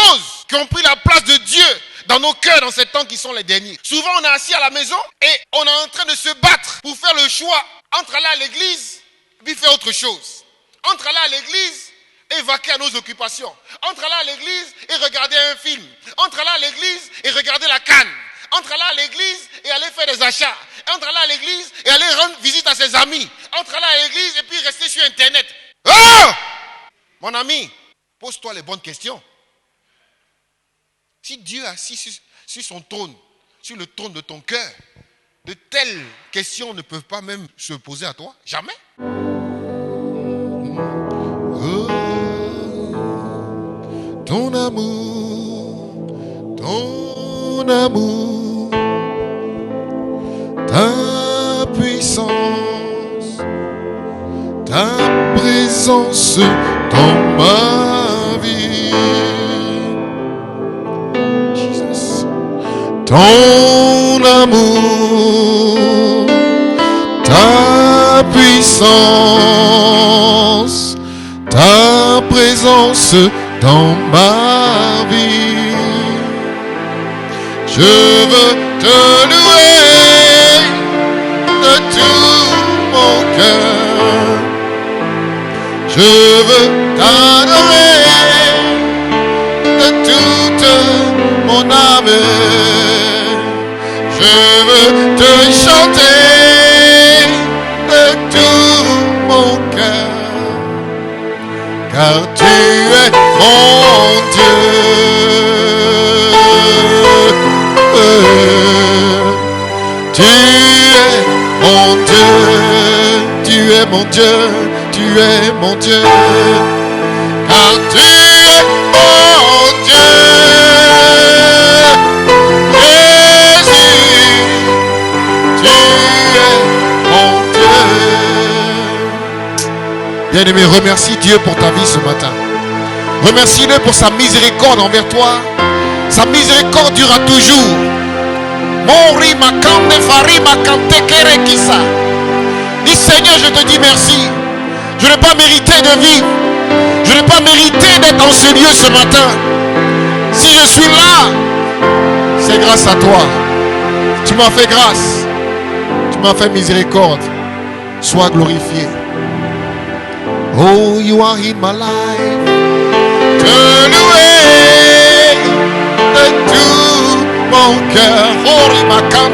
choses qui ont pris la place de Dieu dans nos cœurs dans ces temps qui sont les derniers. Souvent, on est assis à la maison et on est en train de se battre pour faire le choix entre aller à l'église et puis faire autre chose. Entre aller à l'église et vaquer à nos occupations. Entre aller à l'église et regarder un film. Entre aller à l'église et regarder la canne. Entre aller à l'église et aller faire des achats. Entre aller à l'église et aller rendre visite à ses amis. Entre aller à l'église et puis rester sur Internet. Oh! Mon ami, pose-toi les bonnes questions. Si Dieu est assis sur son trône, sur le trône de ton cœur, de telles questions ne peuvent pas même se poser à toi. Jamais. Oh, ton amour, ta puissance, ta présence dans ma vie. Jesus. Ton amour, ta puissance, ta présence dans ma vie. Je veux te louer de tout mon cœur. Je veux t'adorer de toute mon âme. Je veux te chanter de tout mon cœur. Car tu es mon Dieu. Tu es mon Dieu, tu es mon Dieu, tu es mon Dieu, car tu es mon Dieu, Jésus, tu es mon Dieu. Bien-aimé, remercie Dieu pour ta vie ce matin. Remercie-le pour sa miséricorde envers toi. Sa miséricorde durera toujours. Dis Seigneur, je te dis merci. Je n'ai pas mérité de vivre. Je n'ai pas mérité d'être dans ce lieu ce matin. Si je suis là, c'est grâce à toi. Tu m'as fait grâce. Tu m'as fait miséricorde. Sois glorifié. Oh, you are in my life. Te louer de tout mon cœur. Oh, ma cande.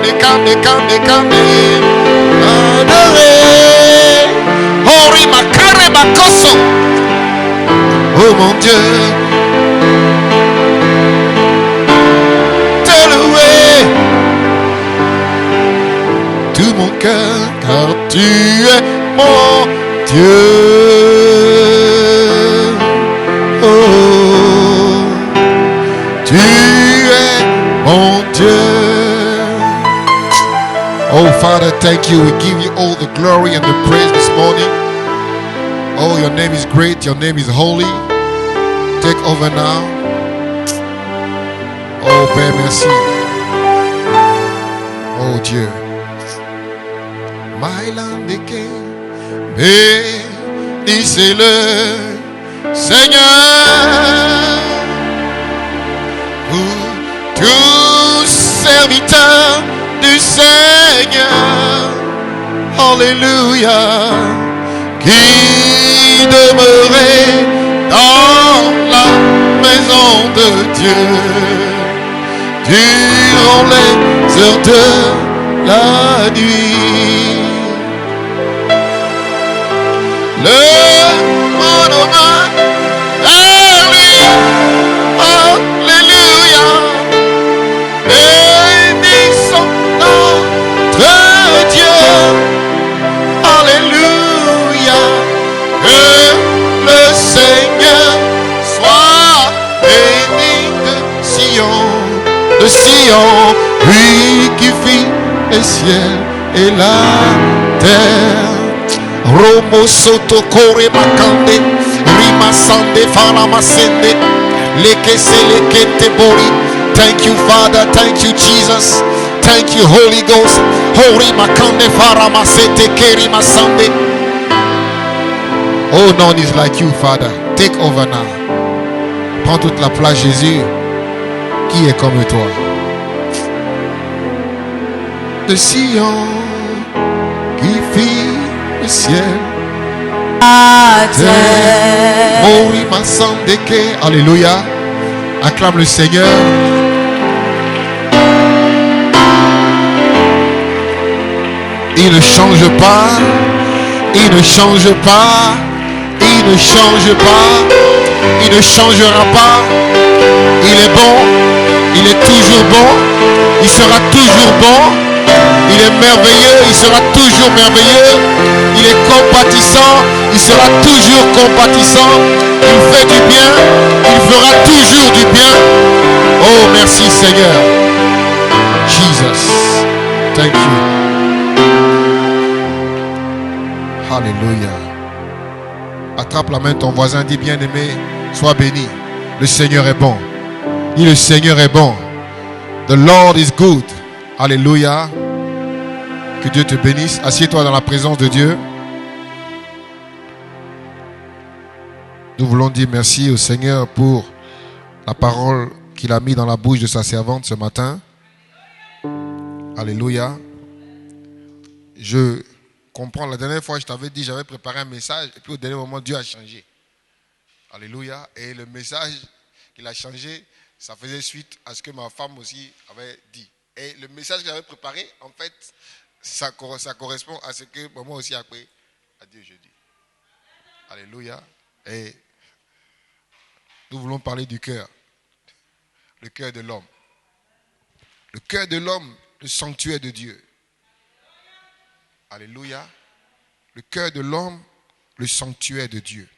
Adoré. Oh, ma carré, ma cosso. Oh mon Dieu. Te louer tout mon cœur, car tu es mon Dieu. Oh, tu es mon Dieu. Oh Father, thank you. We give you all the glory and the praise this morning. Oh, your name is great. Your name is holy. Take over now. Oh Père, merci. Oh Dieu. My land king, bénissez-le, Seigneur. Pour tous serviteurs du Seigneur, Alléluia, qui demeurait dans la maison de Dieu durant les heures de la nuit. Le monument est lui, Alléluia. Bénissons notre Dieu, Alléluia. Que le Seigneur soit béni de Sion, lui qui fit les ciels et la terre. Romo soto kore makande, rima sande farama sende, leke se leke te bori. Thank you, Father. Thank you, Jesus. Thank you, Holy Ghost. Hori makande farama sete keri masande. Oh, none is like you, Father. Take over now. Prends toute la place, Jésus. Qui est comme toi? De Sion qui fit le ciel. Mori Masandeke. Alléluia. Acclame le Seigneur. Il ne change pas. Il ne change pas. Il ne change pas. Il ne changera pas. Il est bon. Il est toujours bon. Il sera toujours bon. Il est merveilleux. Il sera toujours merveilleux. Il est compatissant. Il sera toujours compatissant. Il fait du bien. Il fera toujours du bien. Oh, merci Seigneur. Jesus. Thank you. Alléluia. Attrape la main de ton voisin. Dis, bien-aimé, sois béni. Le Seigneur est bon. Dis, le Seigneur est bon. The Lord is good. Alléluia. Que Dieu te bénisse. Assieds-toi dans la présence de Dieu. Nous voulons dire merci au Seigneur pour la parole qu'il a mis dans la bouche de sa servante ce matin. Alléluia. Je comprends. La dernière fois, je t'avais dit, j'avais préparé un message. Et puis au dernier moment, Dieu a changé. Alléluia. Et le message qu'il a changé, ça faisait suite à ce que ma femme aussi avait dit. Et le message que j'avais préparé, en fait, ça correspond à ce que maman aussi a pris à Dieu jeudi. Alléluia. Et nous voulons parler du cœur. Le cœur de l'homme. Le cœur de l'homme, le sanctuaire de Dieu. Alléluia. Le cœur de l'homme, le sanctuaire de Dieu.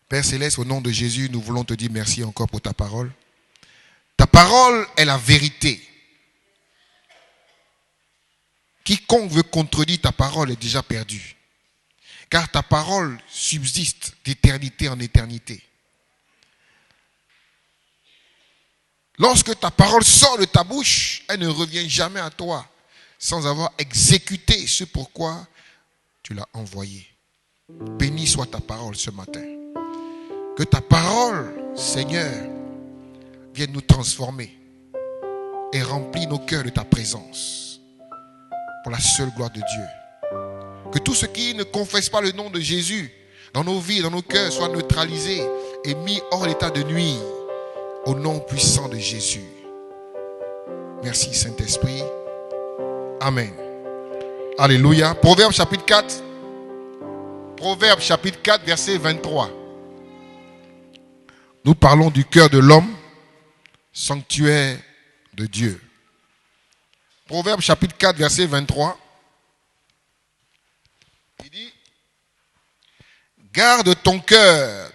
Père Céleste, au nom de Jésus, nous voulons te dire merci encore pour ta parole. Ta parole est la vérité. Quiconque veut contredire ta parole est déjà perdu. Car ta parole subsiste d'éternité en éternité. Lorsque ta parole sort de ta bouche, elle ne revient jamais à toi sans avoir exécuté ce pourquoi tu l'as envoyée. Béni soit ta parole ce matin. Que ta parole, Seigneur, vienne nous transformer et remplir nos cœurs de ta présence pour la seule gloire de Dieu. Que tout ce qui ne confesse pas le nom de Jésus dans nos vies, dans nos cœurs, soit neutralisé et mis hors l'état de nuire au nom puissant de Jésus. Merci Saint-Esprit. Amen. Alléluia. Proverbe chapitre 4. Proverbe chapitre 4, verset 23. Nous parlons du cœur de l'homme, sanctuaire de Dieu. Proverbe chapitre 4, verset 23. Il dit, garde ton cœur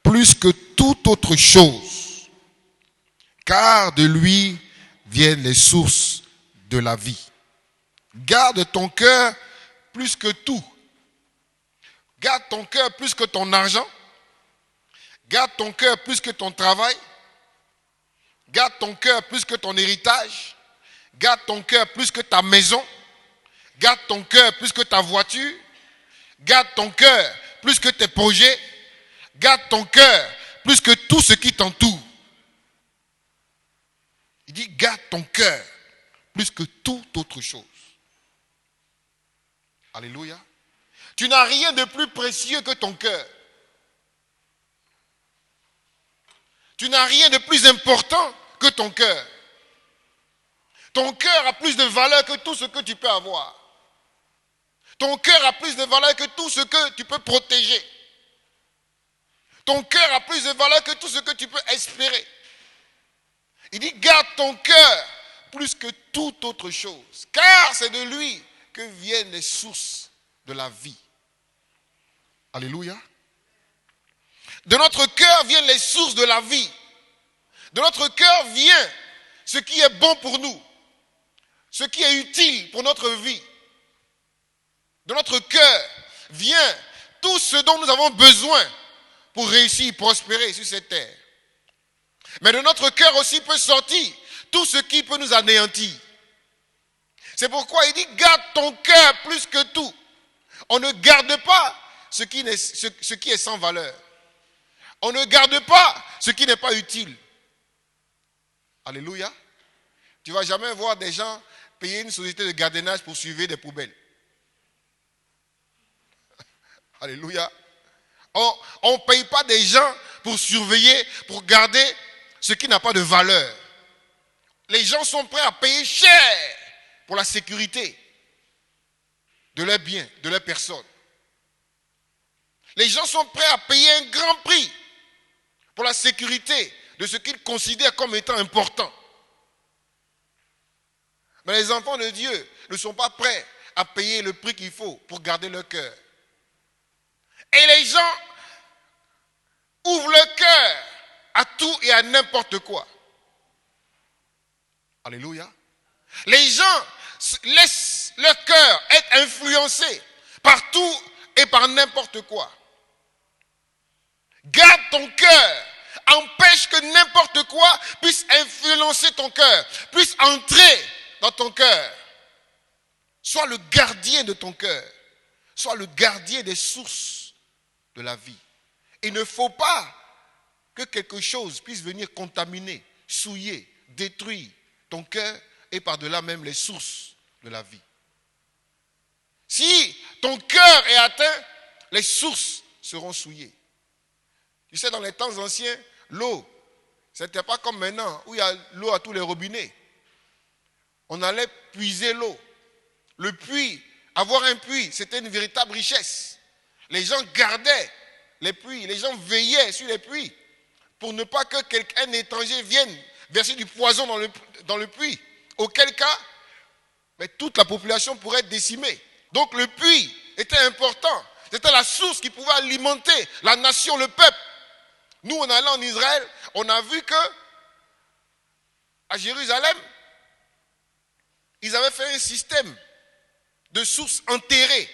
plus que toute autre chose, car de lui viennent les sources de la vie. Garde ton cœur plus que tout. Garde ton cœur plus que ton argent. Garde ton cœur plus que ton travail. Garde ton cœur plus que ton héritage. Garde ton cœur plus que ta maison. Garde ton cœur plus que ta voiture. Garde ton cœur plus que tes projets. Garde ton cœur plus que tout ce qui t'entoure. Il dit, garde ton cœur plus que toute autre chose. Alléluia. Tu n'as rien de plus précieux que ton cœur. Tu n'as rien de plus important que ton cœur. Ton cœur a plus de valeur que tout ce que tu peux avoir. Ton cœur a plus de valeur que tout ce que tu peux protéger. Ton cœur a plus de valeur que tout ce que tu peux espérer. Il dit, garde ton cœur plus que toute autre chose. Car c'est de lui que viennent les sources de la vie. Alléluia. De notre cœur viennent les sources de la vie. De notre cœur vient ce qui est bon pour nous. Ce qui est utile pour notre vie. De notre cœur vient tout ce dont nous avons besoin pour réussir, prospérer sur cette terre. Mais de notre cœur aussi peut sortir tout ce qui peut nous anéantir. C'est pourquoi il dit, garde ton cœur plus que tout. On ne garde pas ce qui est sans valeur. On ne garde pas ce qui n'est pas utile. Alléluia. Tu ne vas jamais voir des gens payer une société de gardiennage pour surveiller des poubelles. Alléluia. On ne paye pas des gens pour surveiller, pour garder ce qui n'a pas de valeur. Les gens sont prêts à payer cher pour la sécurité de leurs biens, de leurs personnes. Les gens sont prêts à payer un grand prix pour la sécurité de ce qu'ils considèrent comme étant important. Mais les enfants de Dieu ne sont pas prêts à payer le prix qu'il faut pour garder leur cœur. Et les gens ouvrent leur cœur à tout et à n'importe quoi. Alléluia. Les gens laissent leur cœur être influencé par tout et par n'importe quoi. Garde ton cœur. Empêche que n'importe quoi puisse influencer ton cœur, puisse entrer dans ton cœur. Sois le gardien de ton cœur. Sois le gardien des sources de la vie. Il ne faut pas que quelque chose puisse venir contaminer, souiller, détruire ton cœur et par-delà même les sources de la vie. Si ton cœur est atteint, les sources seront souillées. Tu sais, dans les temps anciens, l'eau, ce n'était pas comme maintenant où il y a l'eau à tous les robinets. On allait puiser l'eau. Le puits, avoir un puits, c'était une véritable richesse. Les gens gardaient les puits, les gens veillaient sur les puits pour ne pas que quelqu'un étranger vienne verser du poison dans le puits. Auquel cas, mais toute la population pourrait être décimée. Donc le puits était important. C'était la source qui pouvait alimenter la nation, le peuple. Nous, on allait en Israël, on a vu que à Jérusalem, ils avaient fait un système de sources enterrées.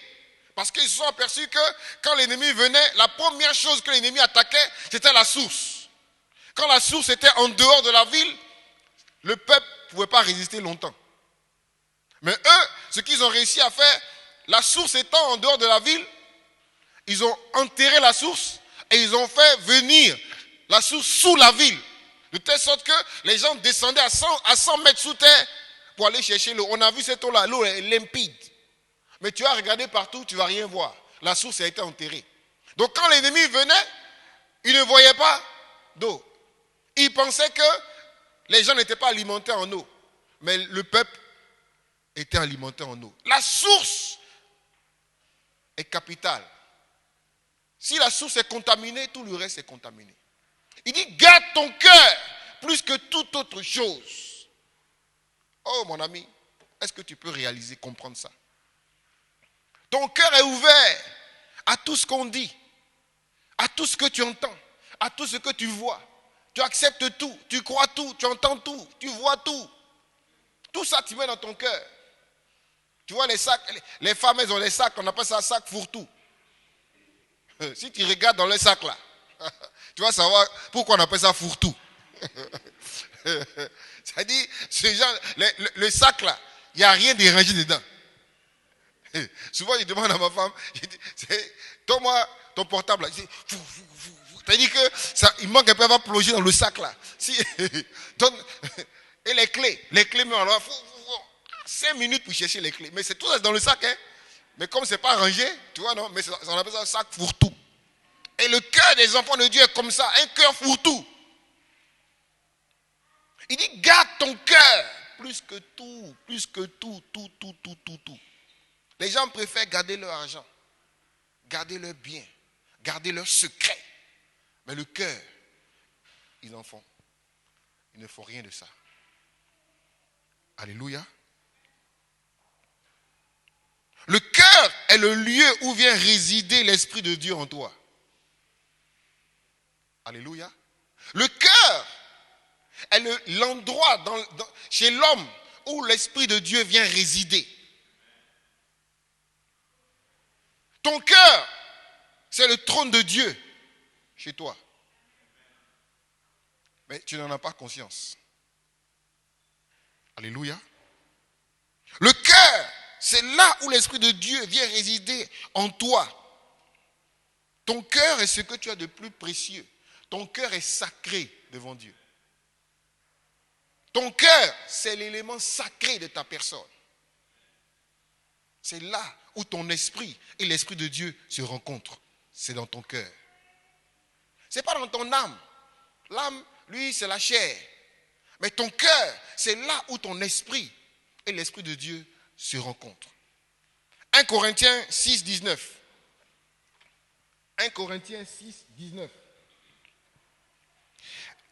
Parce qu'ils se sont aperçus que quand l'ennemi venait, la première chose que l'ennemi attaquait, c'était la source. Quand la source était en dehors de la ville, le peuple ne pouvait pas résister longtemps. Mais eux, ce qu'ils ont réussi à faire, la source étant en dehors de la ville, ils ont enterré la source et ils ont fait venir la source sous la ville. De telle sorte que les gens descendaient à 100 mètres sous terre pour aller chercher l'eau. On a vu cette eau-là, l'eau est limpide. Mais tu vas regarder partout, tu ne vas rien voir. La source a été enterrée. Donc quand l'ennemi venait, il ne voyait pas d'eau. Il pensait que les gens n'étaient pas alimentés en eau. Mais le peuple était alimenté en eau. La source est capitale. Si la source est contaminée, tout le reste est contaminé. Il dit, garde ton cœur plus que toute autre chose. Oh mon ami, est-ce que tu peux réaliser, comprendre ça? Ton cœur est ouvert à tout ce qu'on dit, à tout ce que tu entends, à tout ce que tu vois. Tu acceptes tout, tu crois tout, tu entends tout, tu vois tout. Tout ça, tu mets dans ton cœur. Tu vois les sacs, les femmes, elles ont les sacs, on appelle ça sac fourre-tout. Si tu regardes dans le sac là, tu vas savoir pourquoi on appelle ça fourre-tout. C'est-à-dire, ce genre, le sac là, il n'y a rien de rangé dedans. Souvent, je demande à ma femme, donne-moi ton portable là. C'est-à-dire qu'il manque un peu, elle va plonger dans le sac là. Et les clés, mais alors, 5 minutes pour chercher les clés. Mais c'est tout ça dans le sac, hein. Mais comme ce n'est pas rangé, tu vois, non, mais on appelle ça un sac fourre-tout. Et le cœur des enfants de Dieu est comme ça, un cœur fourre-tout. Il dit, garde ton cœur plus que tout, tout. Les gens préfèrent garder leur argent, garder leurs biens, garder leurs secrets. Mais le cœur, ils en font. Ils ne font rien de ça. Alléluia. Le cœur est le lieu où vient résider l'Esprit de Dieu en toi. Alléluia. Le cœur est l'endroit chez l'homme où l'Esprit de Dieu vient résider. Ton cœur, c'est le trône de Dieu chez toi. Mais tu n'en as pas conscience. Alléluia. Le cœur, c'est là où l'Esprit de Dieu vient résider en toi. Ton cœur est ce que tu as de plus précieux. ton cœur est sacré devant Dieu. Ton cœur, c'est l'élément sacré de ta personne. C'est là où ton esprit et l'esprit de Dieu se rencontrent. C'est dans ton cœur. Ce n'est pas dans ton âme. L'âme, lui, c'est la chair. Mais ton cœur, c'est là où ton esprit et l'esprit de Dieu se rencontrent. 1 Corinthiens 6, 19. 1 Corinthiens 6, 19.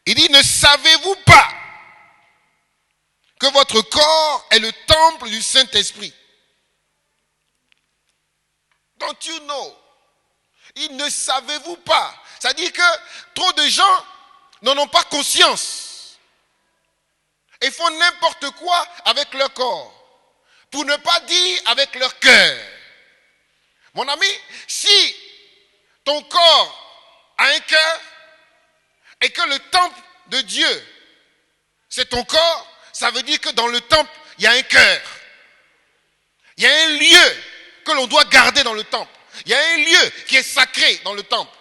Il dit, ne savez-vous pas que votre corps est le temple du Saint-Esprit? Don't you know? Il ne savez-vous pas? C'est-à-dire que trop de gens n'en ont pas conscience et font n'importe quoi avec leur corps, pour ne pas dire avec leur cœur. Mon ami, si ton corps a un cœur et que le temple de Dieu, c'est ton corps, ça veut dire que dans le temple, il y a un cœur. Il y a un lieu que l'on doit garder dans le temple. Il y a un lieu qui est sacré dans le temple.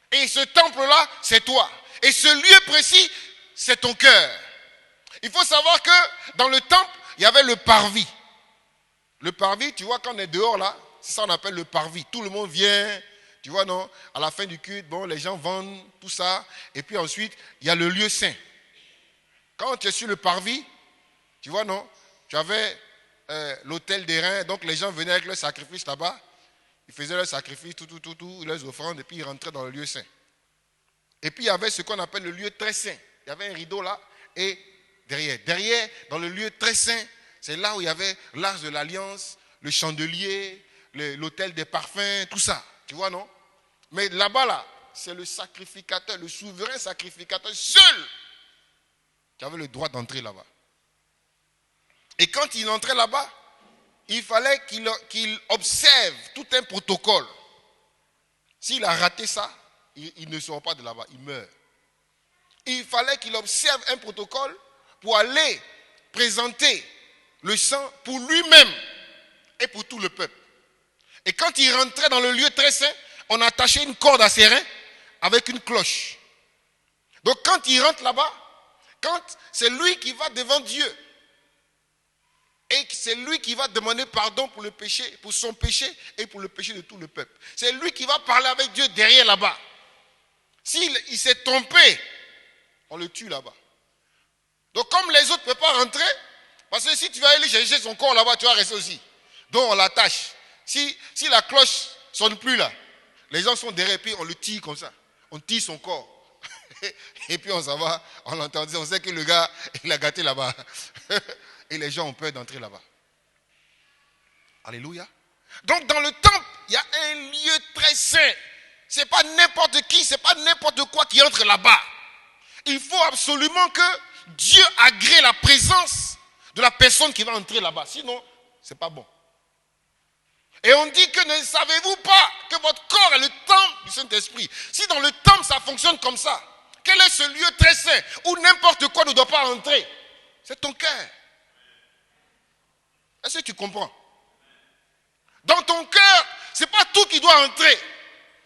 Et ce temple-là, c'est toi. Et ce lieu précis, c'est ton cœur. Il faut savoir que dans le temple, il y avait le parvis. Le parvis, tu vois, quand on est dehors là, c'est ça qu'on appelle le parvis. Tout le monde vient, tu vois, non? À la fin du culte, bon, les gens vendent, tout ça. Et puis ensuite, il y a le lieu saint. Quand tu es sur le parvis, tu vois, non? Tu avais l'autel des reins, donc les gens venaient avec leur sacrifice là-bas. Ils faisaient leur sacrifice, tout, leurs offrandes, et puis ils rentraient dans le lieu saint. Et puis il y avait ce qu'on appelle le lieu très saint. Il y avait un rideau là, et derrière, dans le lieu très saint, c'est là où il y avait l'arche de l'alliance, le chandelier, l'autel des parfums, tout ça. Tu vois, non? Mais là-bas, là, c'est le sacrificateur, le souverain sacrificateur seul qui avait le droit d'entrer là-bas. Et quand il entrait là-bas, il fallait qu'il observe tout un protocole. S'il a raté ça, il ne sort pas de là-bas, il meurt. Il fallait qu'il observe un protocole pour aller présenter le sang pour lui-même et pour tout le peuple. Et quand il rentrait dans le lieu très saint, on attachait une corde à ses reins avec une cloche. Donc quand il rentre là-bas, quand c'est lui qui va devant Dieu, et c'est lui qui va demander pardon pour le péché, pour son péché et pour le péché de tout le peuple. C'est lui qui va parler avec Dieu derrière là-bas. S'il s'est trompé, on le tue là-bas. Donc comme les autres ne peuvent pas rentrer, parce que si tu vas aller chercher son corps là-bas, tu vas rester aussi. Donc on l'attache. Si la cloche ne sonne plus là, les gens sont derrière, puis on le tire comme ça. On tire son corps. Et puis on s'en va, on l'entend dire, on sait que le gars, il a gâté là-bas. Et les gens ont peur d'entrer là-bas. Alléluia. Donc dans le temple, il y a un lieu très saint. Ce n'est pas n'importe qui, ce n'est pas n'importe quoi qui entre là-bas. Il faut absolument que Dieu agrée la présence de la personne qui va entrer là-bas. Sinon, ce n'est pas bon. Et on dit que ne savez-vous pas que votre corps est le temple du Saint-Esprit? Si dans le temple ça fonctionne comme ça, quel est ce lieu très saint où n'importe quoi ne doit pas entrer? C'est ton cœur. Est-ce que tu comprends? Dans ton cœur, ce n'est pas tout qui doit entrer.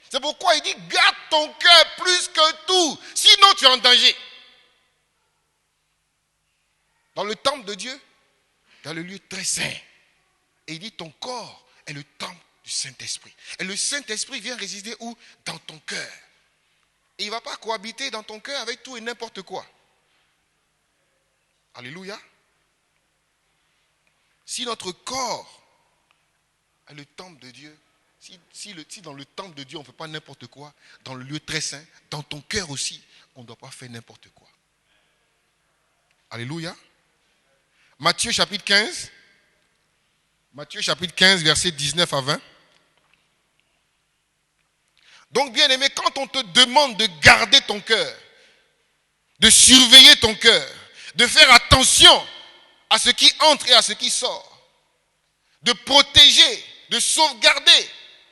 C'est pourquoi il dit, garde ton cœur plus que tout. Sinon, tu es en danger. Dans le temple de Dieu, il y a le lieu très saint. Et il dit, ton corps est le temple du Saint-Esprit. Et le Saint-Esprit vient résider où? Dans ton cœur. Et il ne va pas cohabiter dans ton cœur avec tout et n'importe quoi. Alléluia. Si notre corps est le temple de Dieu, si dans le temple de Dieu on ne fait pas n'importe quoi, dans le lieu très saint, dans ton cœur aussi, on ne doit pas faire n'importe quoi. Alléluia. Matthieu chapitre 15. Matthieu chapitre 15, versets 19 à 20. Donc bien aimé, quand on te demande de garder ton cœur, de surveiller ton cœur, de faire attention à ce qui entre et à ce qui sort, de protéger, de sauvegarder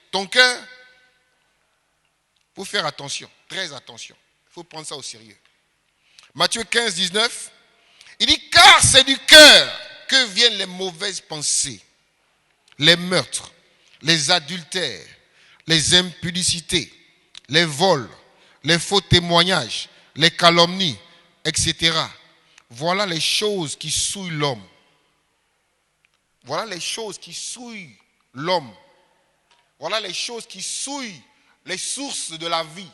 ton cœur, il faut faire attention, très attention. Il faut prendre ça au sérieux. Matthieu 15, 19, il dit, car c'est du cœur que viennent les mauvaises pensées, les meurtres, les adultères, les impudicités, les vols, les faux témoignages, les calomnies, etc. Voilà les choses qui souillent l'homme. Voilà les choses qui souillent l'homme. Voilà les choses qui souillent les sources de la vie.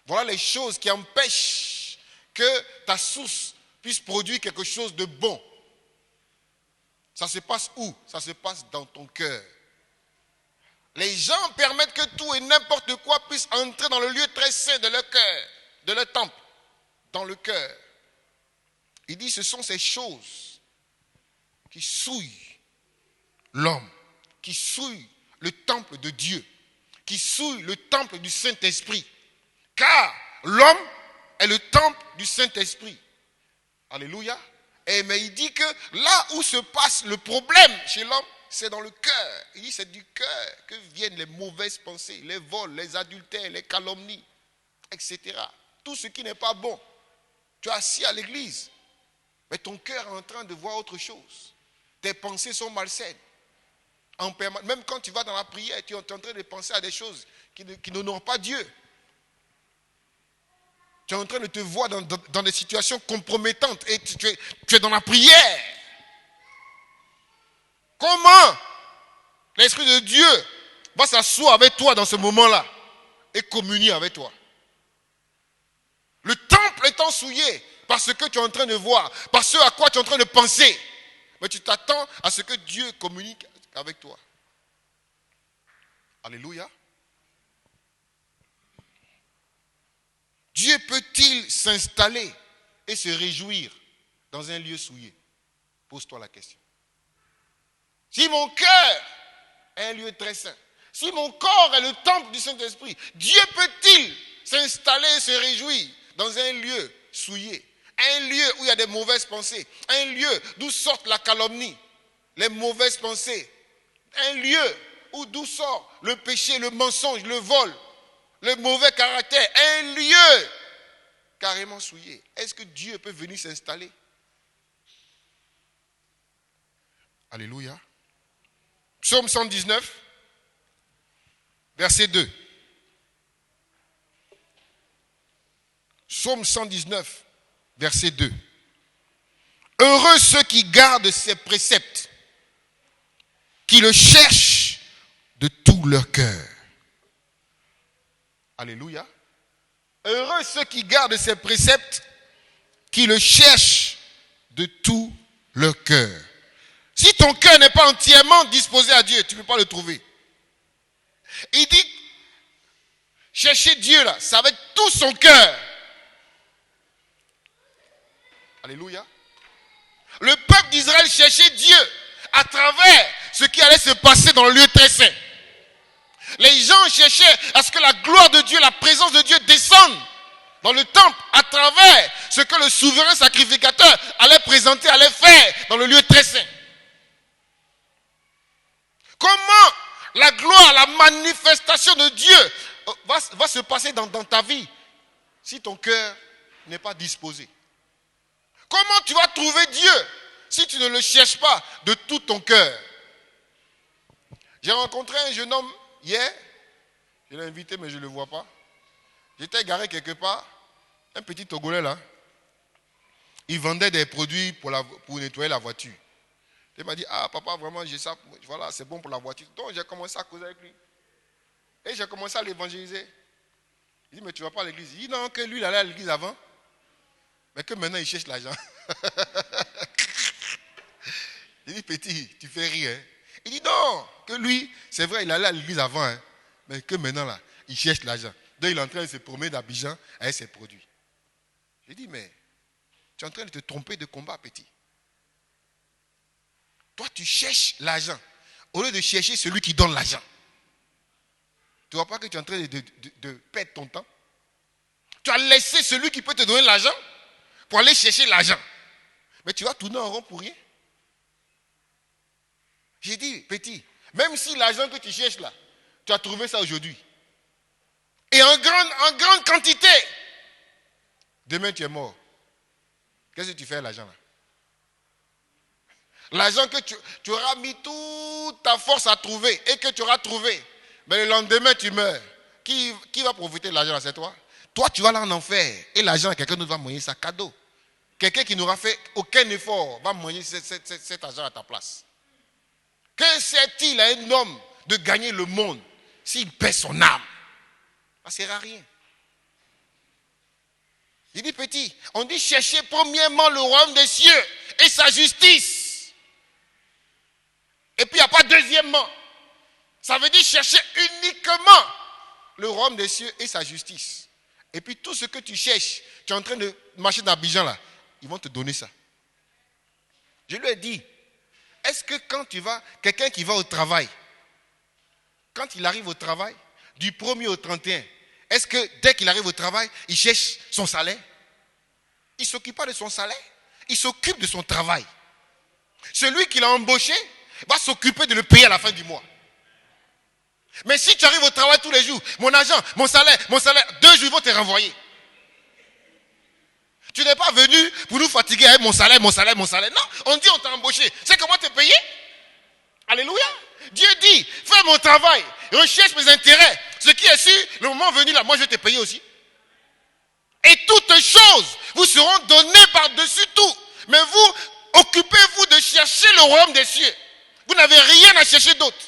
Voilà les choses qui empêchent que ta source puisse produire quelque chose de bon. Ça se passe où? Ça se passe dans ton cœur. Les gens permettent que tout et n'importe quoi puisse entrer dans le lieu très saint de leur cœur, de leur temple, dans le cœur. Il dit ce sont ces choses qui souillent l'homme, qui souillent le temple de Dieu, qui souillent le temple du Saint-Esprit. Car l'homme est le temple du Saint-Esprit. Alléluia. Mais il dit que là où se passe le problème chez l'homme, c'est dans le cœur. Il dit c'est du cœur que viennent les mauvaises pensées, les vols, les adultères, les calomnies, etc. Tout ce qui n'est pas bon. Tu es assis à l'église, mais ton cœur est en train de voir autre chose. Tes pensées sont malsaines. Même quand tu vas dans la prière, tu es en train de penser à des choses qui n'honorent pas Dieu. Tu es en train de te voir dans des situations compromettantes et tu es dans la prière. Comment l'Esprit de Dieu va s'asseoir avec toi dans ce moment-là et communier avec toi? Le temple étant souillé par ce que tu es en train de voir, par ce à quoi tu es en train de penser, mais tu t'attends à ce que Dieu communique avec toi. Alléluia. Dieu peut-il s'installer et se réjouir dans un lieu souillé? Pose-toi la question. Si mon cœur est un lieu très saint, si mon corps est le temple du Saint-Esprit, Dieu peut-il s'installer et se réjouir dans un lieu souillé, un lieu où il y a des mauvaises pensées, un lieu d'où sortent la calomnie, les mauvaises pensées, un lieu d'où sort le péché, le mensonge, le vol, le mauvais caractère, un lieu carrément souillé. Est-ce que Dieu peut venir s'installer? Alléluia. Psaume 119, verset 2. Psaume 119, verset 2. Heureux ceux qui gardent ses préceptes, qui le cherchent de tout leur cœur. Alléluia. Heureux ceux qui gardent ses préceptes, qui le cherchent de tout leur cœur. Si ton cœur n'est pas entièrement disposé à Dieu, tu ne peux pas le trouver. Il dit, chercher Dieu là, ça va être tout son cœur. Alléluia. Le peuple d'Israël cherchait Dieu à travers ce qui allait se passer dans le lieu très saint. Les gens cherchaient à ce que la gloire de Dieu, la présence de Dieu descende dans le temple à travers ce que le souverain sacrificateur allait présenter, allait faire dans le lieu très saint. Comment la gloire, la manifestation de Dieu va se passer dans ta vie si ton cœur n'est pas disposé? Comment tu vas trouver Dieu si tu ne le cherches pas de tout ton cœur? J'ai rencontré un jeune homme hier, je l'ai invité mais je ne le vois pas. J'étais garé quelque part, un petit Togolais là, il vendait des produits pour nettoyer la voiture. Il m'a dit, ah papa, vraiment, j'ai ça, voilà, c'est bon pour la voiture. Donc j'ai commencé à causer avec lui. Et j'ai commencé à l'évangéliser. Il dit, mais tu ne vas pas à l'église. Il dit, non, que lui, il allait à l'église avant. Mais que maintenant, il cherche l'argent. Il dit, petit, tu fais rire. Hein? Il dit, non, que lui, c'est vrai, il allait à l'église avant. Hein? Mais que maintenant, là, il cherche l'argent. Donc il est en train de se promener d'Abidjan avec ses produits. J'ai dit, mais tu es en train de te tromper de combat, petit. Toi, tu cherches l'argent au lieu de chercher celui qui donne l'argent. Tu ne vois pas que tu es en train de perdre ton temps? Tu as laissé celui qui peut te donner l'argent pour aller chercher l'argent. Mais tu vas tourner en rond pour rien. J'ai dit, petit, même si l'argent que tu cherches là, tu as trouvé ça aujourd'hui. Et en grande quantité. Demain, tu es mort. Qu'est-ce que tu fais avec l'argent là? L'argent que tu auras mis toute ta force à trouver et que tu auras trouvé. Mais le lendemain, tu meurs. Qui va profiter de l'argent là? C'est toi. Toi, tu vas là en enfer. Et l'argent, quelqu'un d'autre va manger ça, cadeau. Quelqu'un qui n'aura fait aucun effort va manger cet argent à ta place. Que sert-il à un homme de gagner le monde s'il perd son âme? Ça ne sert à rien. Il dit petit, on dit chercher premièrement le royaume des cieux et sa justice. Et puis il n'y a pas deuxièmement. Ça veut dire chercher uniquement le royaume des cieux et sa justice. Et puis tout ce que tu cherches, tu es en train de marcher dans Abidjan là, ils vont te donner ça. Je lui ai dit, est-ce que quand tu vas, quelqu'un qui va au travail, quand il arrive au travail, du 1er au 31, est-ce que dès qu'il arrive au travail, il cherche son salaire? Il ne s'occupe pas de son salaire, il s'occupe de son travail. Celui qui l'a embauché va s'occuper de le payer à la fin du mois. Mais si tu arrives au travail tous les jours, mon argent, mon salaire, 2 jours, ils vont te renvoyer. Tu n'es pas venu pour nous fatiguer avec mon salaire. Non, on dit on t'a embauché. C'est comment te payer? Alléluia. Dieu dit, fais mon travail, recherche mes intérêts. Ce qui est sûr, le moment venu là, moi je vais te payer aussi. Et toutes choses vous seront données par-dessus tout. Mais vous, occupez-vous de chercher le royaume des cieux. Vous n'avez rien à chercher d'autre.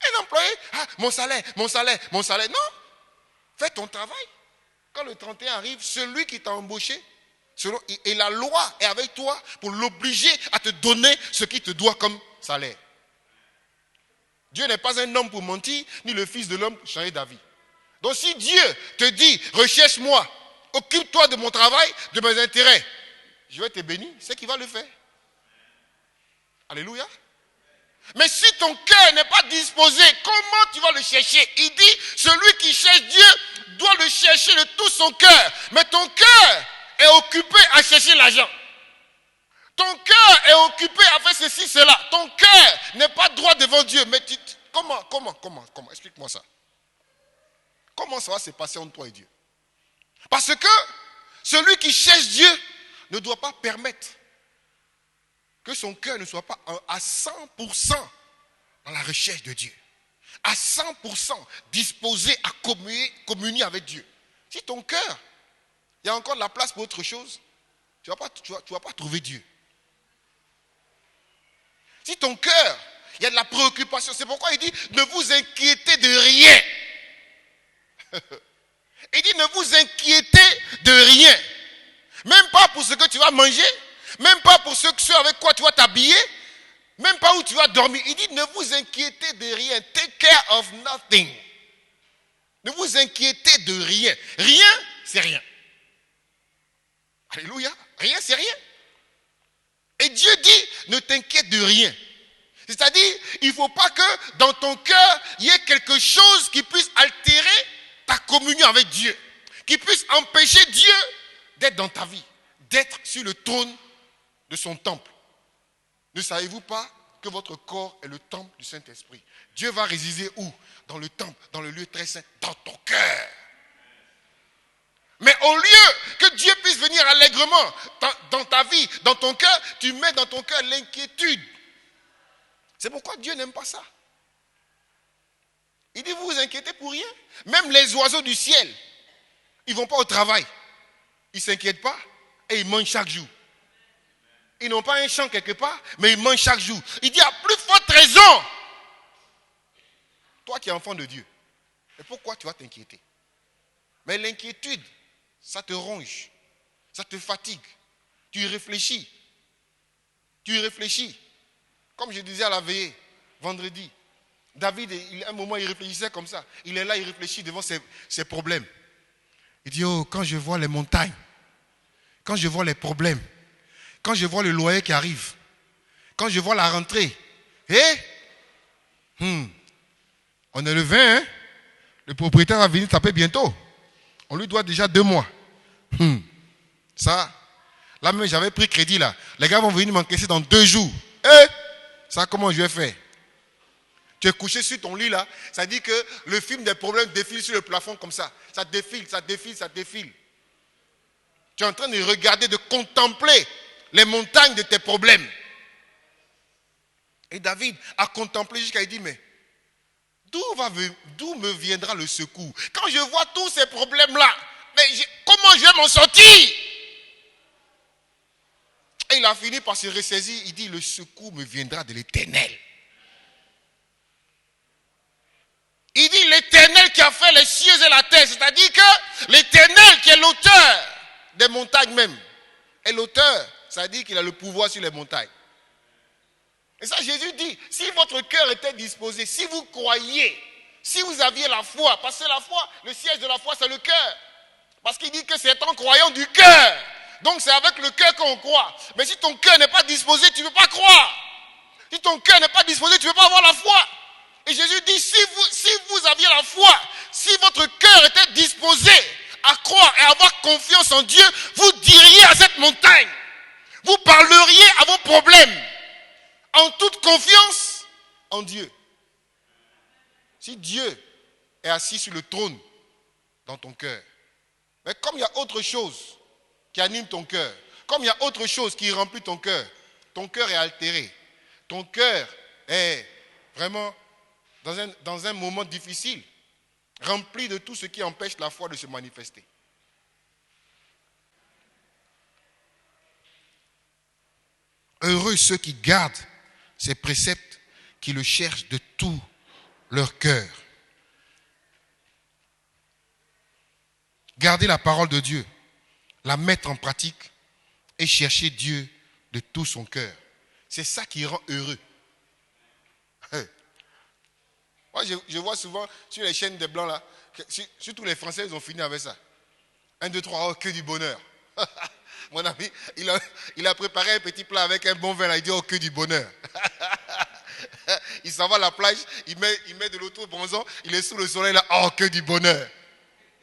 Un employé, mon salaire. Non, fais ton travail. Quand le 31 arrive, celui qui t'a embauché, et la loi est avec toi pour l'obliger à te donner ce qu'il te doit comme salaire. Dieu n'est pas un homme pour mentir, ni le fils de l'homme pour changer d'avis. Donc si Dieu te dit, recherche-moi, occupe-toi de mon travail, de mes intérêts, je vais te bénir, c'est qu'il va le faire. Alléluia. Mais si ton cœur n'est pas disposé, comment tu vas le chercher? Il dit, celui qui cherche Dieu doit le chercher de tout son cœur. Mais ton cœur est occupé à chercher l'argent. Ton cœur est occupé à faire ceci, cela. Ton cœur n'est pas droit devant Dieu. Mais comment? Explique-moi ça. Comment ça va se passer entre toi et Dieu? Parce que celui qui cherche Dieu ne doit pas permettre que son cœur ne soit pas à 100% dans la recherche de Dieu. À 100% disposé à communier avec Dieu. Si ton cœur, il y a encore de la place pour autre chose, tu ne vas pas trouver Dieu. Si ton cœur, il y a de la préoccupation, c'est pourquoi il dit, ne vous inquiétez de rien. Il dit, ne vous inquiétez de rien. Même pas pour ce que tu vas manger, même pas pour ceux avec quoi tu vas t'habiller, même pas où tu vas dormir. Il dit, ne vous inquiétez de rien. Take care of nothing. Ne vous inquiétez de rien. Rien, c'est rien. Alléluia. Rien, c'est rien. Et Dieu dit, ne t'inquiète de rien. C'est-à-dire, il ne faut pas que dans ton cœur, il y ait quelque chose qui puisse altérer ta communion avec Dieu. Qui puisse empêcher Dieu d'être dans ta vie. D'être sur le trône de son temple. Ne savez-vous pas que votre corps est le temple du Saint-Esprit? Dieu va résider où? Dans le temple, dans le lieu très saint, dans ton cœur. Mais au lieu que Dieu puisse venir allègrement dans ta vie, dans ton cœur, tu mets dans ton cœur l'inquiétude. C'est pourquoi Dieu n'aime pas ça. Il dit, vous vous inquiétez pour rien. Même les oiseaux du ciel, ils ne vont pas au travail. Ils ne s'inquiètent pas et ils mangent chaque jour. Ils n'ont pas un champ quelque part, mais ils mangent chaque jour. Il dit, à plus forte raison, toi qui es enfant de Dieu, et pourquoi tu vas t'inquiéter? Mais l'inquiétude, ça te ronge, ça te fatigue. Tu y réfléchis. Comme je disais à la veillée, vendredi, David, à un moment, il réfléchissait comme ça. Il est là, il réfléchit devant ses problèmes. Il dit, oh, quand je vois les montagnes, quand je vois les problèmes, quand je vois le loyer qui arrive, quand je vois la rentrée, on est le 20, hein? Le propriétaire va venir taper bientôt. On lui doit déjà 2 mois. Ça, là même j'avais pris crédit là. Les gars vont venir m'encaisser dans 2 jours. Ça, comment je vais faire? Tu es couché sur ton lit là, ça dit que le film des problèmes défile sur le plafond comme ça. Ça défile. Tu es en train de regarder, de contempler les montagnes de tes problèmes. Et David a contemplé jusqu'à il dit, mais D'où me viendra le secours? Quand je vois tous ces problèmes-là, comment je vais m'en sortir? Et il a fini par se ressaisir. Il dit, le secours me viendra de l'Éternel. Il dit, l'Éternel qui a fait les cieux et la terre. C'est-à-dire que l'Éternel qui est l'auteur des montagnes même. Et l'auteur, ça dit qu'il a le pouvoir sur les montagnes. Et ça, Jésus dit, si votre cœur était disposé, si vous croyiez, si vous aviez la foi, parce que la foi, le siège de la foi, c'est le cœur. Parce qu'il dit que c'est en croyant du cœur. Donc c'est avec le cœur qu'on croit. Mais si ton cœur n'est pas disposé, tu ne peux pas croire. Si ton cœur n'est pas disposé, tu ne peux pas avoir la foi. Et Jésus dit, si vous aviez la foi, si votre cœur était disposé à croire et à avoir confiance en Dieu, vous diriez à cette montagne, vous parleriez à vos problèmes en toute confiance en Dieu. Si Dieu est assis sur le trône dans ton cœur, mais comme il y a autre chose qui anime ton cœur, comme il y a autre chose qui remplit ton cœur est altéré. Ton cœur est vraiment dans un moment difficile, rempli de tout ce qui empêche la foi de se manifester. Heureux ceux qui gardent ces préceptes, qui le cherchent de tout leur cœur. Garder la parole de Dieu, la mettre en pratique et chercher Dieu de tout son cœur. C'est ça qui rend heureux. Moi, je vois souvent sur les chaînes des Blancs, là, surtout les Français, ils ont fini avec ça. 1, 2, 3, oh, que du bonheur. Mon ami, il a préparé un petit plat avec un bon vin, là, il dit, oh, que du bonheur. Il s'en va à la plage, il met de l'eau bronzant, il est sous le soleil, là, oh, que du bonheur.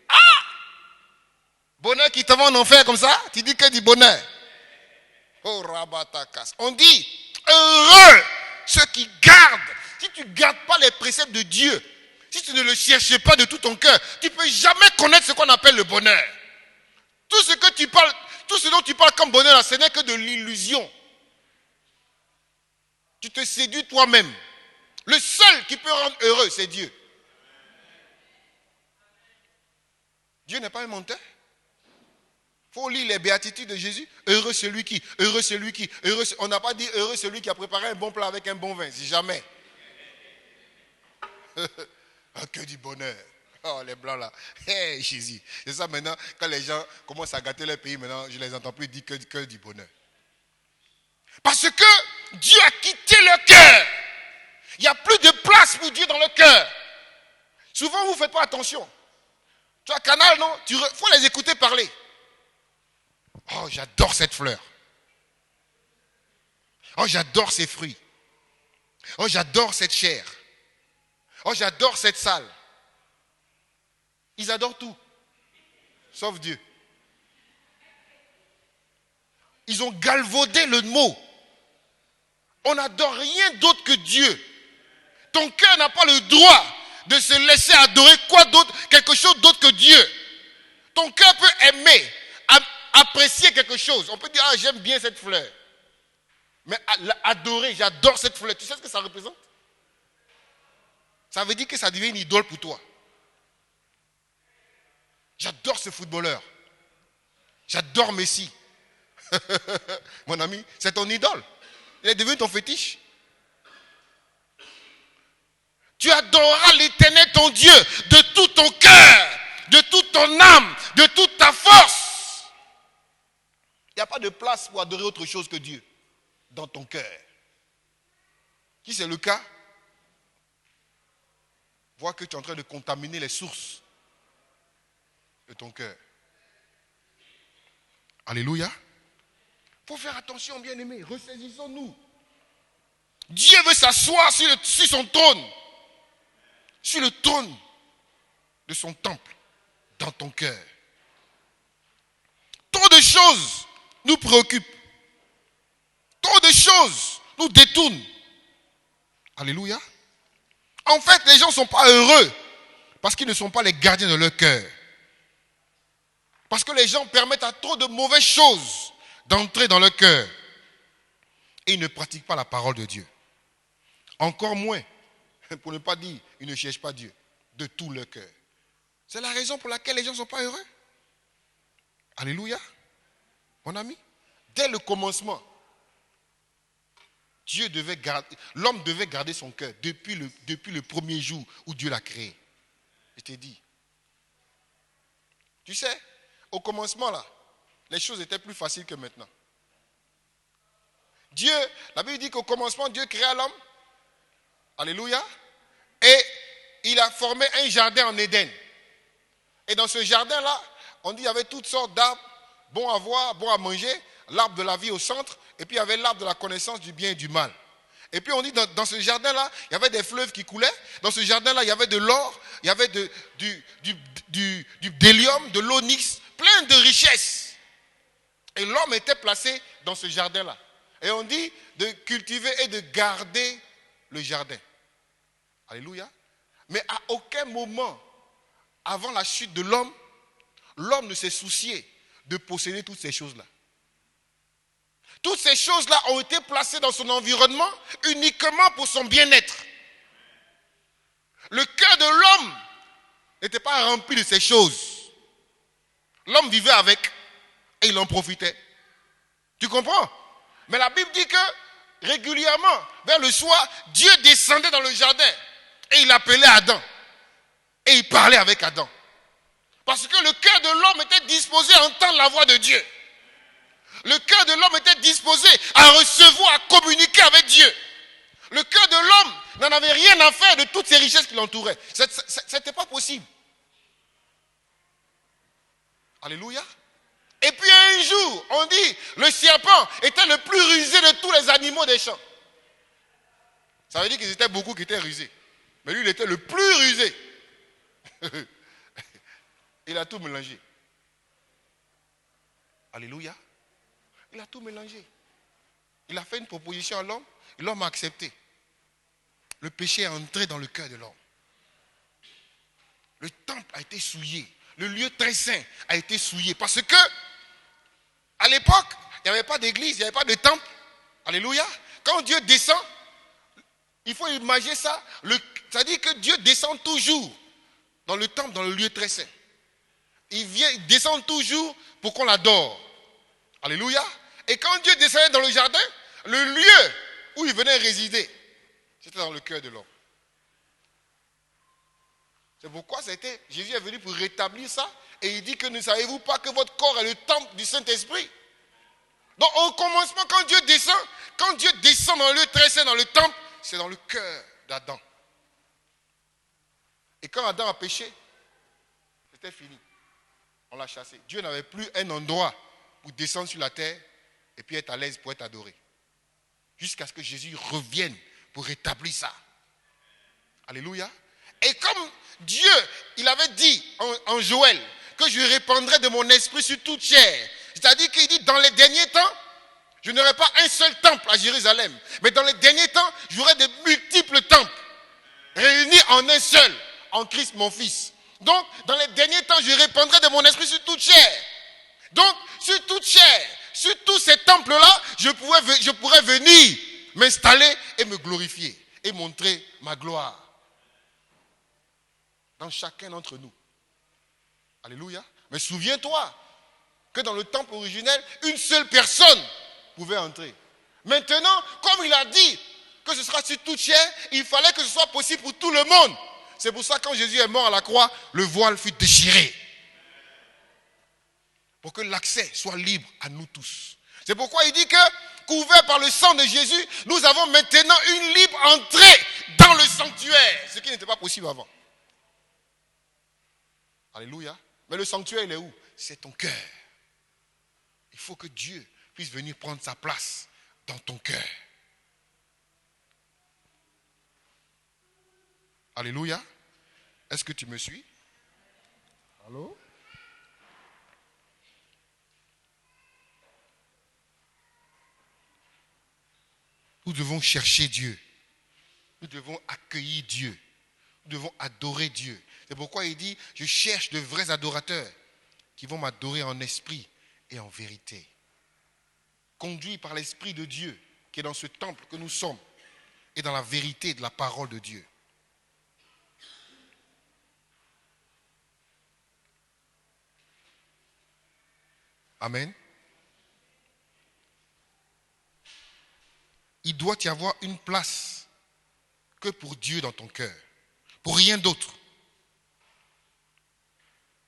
Ah! Bonheur qui t'en va en enfer comme ça, tu dis que du bonheur. Oh, rabatakas. On dit, heureux ceux qui gardent. Si tu ne gardes pas les préceptes de Dieu, si tu ne le cherches pas de tout ton cœur, tu ne peux jamais connaître ce qu'on appelle le bonheur. Tout ce dont tu parles comme bonheur, ce n'est que de l'illusion. Tu te séduis toi-même. Le seul qui peut rendre heureux, c'est Dieu. Dieu n'est pas un menteur. Il faut lire les béatitudes de Jésus. Heureux celui qui, heureux celui qui, heureux. On n'a pas dit heureux celui qui a préparé un bon plat avec un bon vin. C'est jamais. Que du bonheur. Oh, les blancs là. Hey, Jésus. C'est ça maintenant, quand les gens commencent à gâter leur pays, maintenant, je les entends plus dire que du bonheur. Parce que Dieu a quitté leur cœur. Il n'y a plus de place pour Dieu dans le cœur. Souvent, vous ne faites pas attention. Tu as Canal, non? Il faut les écouter parler. Oh, j'adore cette fleur. Oh, j'adore ces fruits. Oh, j'adore cette chair. Oh, j'adore cette salle. Ils adorent tout, sauf Dieu. Ils ont galvaudé le mot. On n'adore rien d'autre que Dieu. Ton cœur n'a pas le droit de se laisser adorer quoi d'autre, quelque chose d'autre que Dieu. Ton cœur peut aimer, apprécier quelque chose. On peut dire, ah, j'aime bien cette fleur. Mais adorer, j'adore cette fleur. Tu sais ce que ça représente? Ça veut dire que ça devient une idole pour toi. J'adore ce footballeur. J'adore Messi. Mon ami, c'est ton idole. Il est devenu ton fétiche. Tu adoreras l'Éternel ton Dieu de tout ton cœur, de toute ton âme, de toute ta force. Il n'y a pas de place pour adorer autre chose que Dieu dans ton cœur. Si c'est le cas, vois que tu es en train de contaminer les sources de ton cœur. Alléluia. Il faut faire attention, bien-aimés. Ressaisissons-nous. Dieu veut s'asseoir sur son trône. Sur le trône de son temple. Dans ton cœur. Trop de choses nous préoccupent. Trop de choses nous détournent. Alléluia. En fait, les gens ne sont pas heureux parce qu'ils ne sont pas les gardiens de leur cœur. Parce que les gens permettent à trop de mauvaises choses d'entrer dans leur cœur. Et ils ne pratiquent pas la parole de Dieu. Encore moins Pour ne pas dire, ils ne cherchent pas Dieu de tout leur cœur. C'est la raison pour laquelle les gens ne sont pas heureux. Alléluia. Mon ami, dès le commencement, l'homme devait garder son cœur depuis le premier jour où Dieu l'a créé. Je t'ai dit. Tu sais, au commencement là, les choses étaient plus faciles que maintenant. Dieu, la Bible dit qu'au commencement, Dieu créa l'homme. Alléluia. Et il a formé un jardin en Éden. Et dans ce jardin-là, on dit qu'il y avait toutes sortes d'arbres, bons à voir, bons à manger, l'arbre de la vie au centre, et puis il y avait l'arbre de la connaissance du bien et du mal. Et puis on dit dans ce jardin-là, il y avait des fleuves qui coulaient. Dans ce jardin-là, il y avait de l'or, il y avait du bdellium, de l'onyx, plein de richesses. Et l'homme était placé dans ce jardin-là. Et on dit de cultiver et de garder le jardin. Alléluia. Mais à aucun moment, avant la chute de l'homme, l'homme ne s'est soucié de posséder toutes ces choses-là. Toutes ces choses-là ont été placées dans son environnement uniquement pour son bien-être. Le cœur de l'homme n'était pas rempli de ces choses. L'homme vivait avec et il en profitait. Tu comprends? Mais la Bible dit que régulièrement, vers le soir, Dieu descendait dans le jardin et il appelait Adam. Et il parlait avec Adam. Parce que le cœur de l'homme était disposé à entendre la voix de Dieu. Le cœur de l'homme était disposé à recevoir, à communiquer avec Dieu. Le cœur de l'homme n'en avait rien à faire de toutes ces richesses qui l'entouraient. Ce n'était pas possible. Alléluia. Et puis un jour, on dit, le serpent était le plus rusé de tous les animaux des champs. Ça veut dire qu'ils étaient beaucoup qui étaient rusés. Mais lui, il était le plus rusé. Il a tout mélangé. Alléluia. Il a tout mélangé. Il a fait une proposition à l'homme, et l'homme a accepté. Le péché est entré dans le cœur de l'homme. Le temple a été souillé. Le lieu très saint a été souillé. Parce que, à l'époque, il n'y avait pas d'église, il n'y avait pas de temple. Alléluia. Quand Dieu descend, il faut imaginer ça. Ça dit que Dieu descend toujours dans le temple, dans le lieu très saint. Il descend toujours pour qu'on l'adore. Alléluia. Et quand Dieu descendait dans le jardin, le lieu où il venait résider, c'était dans le cœur de l'homme. C'est pourquoi Jésus est venu pour rétablir ça. Et il dit que ne savez-vous pas que votre corps est le temple du Saint-Esprit? Donc au commencement, quand Dieu descend dans le lieu très saint, dans le temple, c'est dans le cœur d'Adam. Et quand Adam a péché, c'était fini. On l'a chassé. Dieu n'avait plus un endroit pour descendre sur la terre et puis être à l'aise pour être adoré. Jusqu'à ce que Jésus revienne pour rétablir ça. Alléluia. Et comme Dieu, il avait dit en Joël que je répandrai de mon esprit sur toute chair. C'est-à-dire qu'il dit dans les derniers temps, je n'aurai pas un seul temple à Jérusalem. Mais dans les derniers temps, j'aurai de multiples temples réunis en un seul, en Christ mon Fils. Donc, dans les derniers temps, je répandrai de mon esprit sur toute chair. Donc, sur toute chair, sur tous ces temples-là, je pourrais venir m'installer et me glorifier et montrer ma gloire dans chacun d'entre nous. Alléluia. Mais souviens-toi que dans le temple originel, une seule personne pouvait entrer. Maintenant, comme il a dit que ce sera sur toute chair, il fallait que ce soit possible pour tout le monde. C'est pour ça que quand Jésus est mort à la croix, le voile fut déchiré. Pour que l'accès soit libre à nous tous. C'est pourquoi il dit que, couverts par le sang de Jésus, nous avons maintenant une libre entrée dans le sanctuaire. Ce qui n'était pas possible avant. Alléluia. Mais le sanctuaire, il est où? C'est ton cœur. Il faut que Dieu puisse venir prendre sa place dans ton cœur. Alléluia. Est-ce que tu me suis? Allô? Nous devons chercher Dieu. Nous devons accueillir Dieu. Nous devons adorer Dieu. C'est pourquoi il dit, je cherche de vrais adorateurs qui vont m'adorer en esprit et en vérité. Conduits par l'Esprit de Dieu qui est dans ce temple que nous sommes et dans la vérité de la parole de Dieu. Amen. Il doit y avoir une place que pour Dieu dans ton cœur. Pour rien d'autre.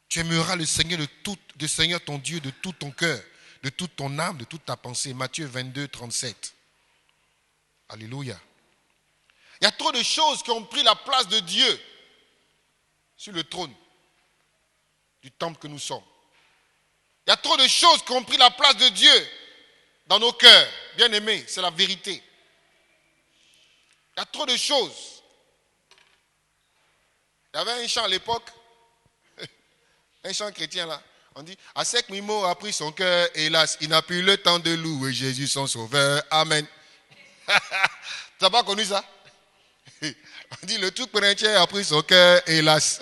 Tu aimeras le Seigneur de Seigneur ton Dieu de tout ton cœur, de toute ton âme, de toute ta pensée. Matthieu 22, 37. Alléluia. Il y a trop de choses qui ont pris la place de Dieu sur le trône du temple que nous sommes. Il y a trop de choses qui ont pris la place de Dieu dans nos cœurs. Bien aimés, c'est la vérité. Il y a trop de choses. Il y avait un chant à l'époque, un chant chrétien là. On dit, Asek Mimo a pris son cœur, hélas, il n'a plus le temps de louer Jésus son sauveur. Amen. Tu n'as pas connu ça? On dit, le tout chrétien a pris son cœur, hélas.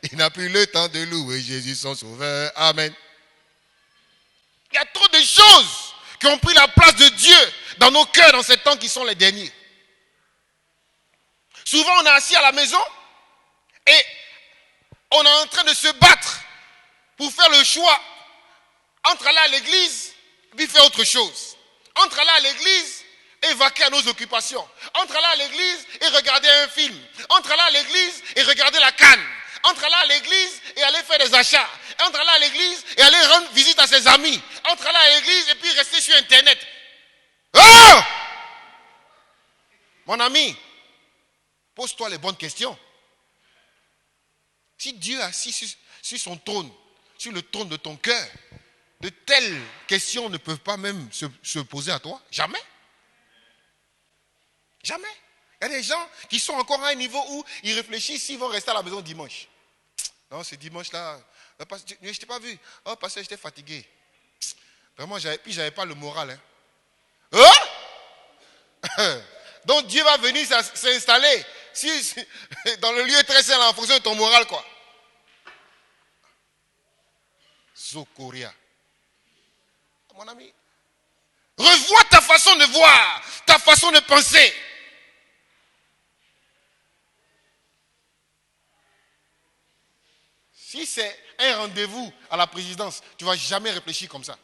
Il n'a plus le temps de louer Jésus son sauveur. Amen. Il y a trop de choses qui ont pris la place de Dieu dans nos cœurs dans ces temps qui sont les derniers. Souvent, on est assis à la maison et on est en train de se battre pour faire le choix entre aller à l'église et faire autre chose. Entre aller à l'église et vaquer à nos occupations. Entre aller à l'église et regarder un film. Entre aller à l'église et regarder la canne. Entre aller à l'église et aller faire des achats. Entre aller à l'église et aller rendre visite à ses amis. Entre aller à l'église et puis rester sur Internet. Oh! Mon ami, pose-toi les bonnes questions. Si Dieu est assis sur son trône, sur le trône de ton cœur, de telles questions ne peuvent pas même se poser à toi. Jamais. Jamais. Il y a des gens qui sont encore à un niveau où ils réfléchissent s'ils vont rester à la maison dimanche. Non, ce dimanche-là, je t'ai pas vu. Oh, parce que j'étais fatigué. Vraiment, j'avais pas le moral. Hein? Donc Dieu va venir s'installer dans le lieu très saint en fonction de ton moral, quoi. Zokoria. Mon ami, revois ta façon de voir, ta façon de penser. Si c'est un rendez-vous à la présidence, tu ne vas jamais réfléchir comme ça.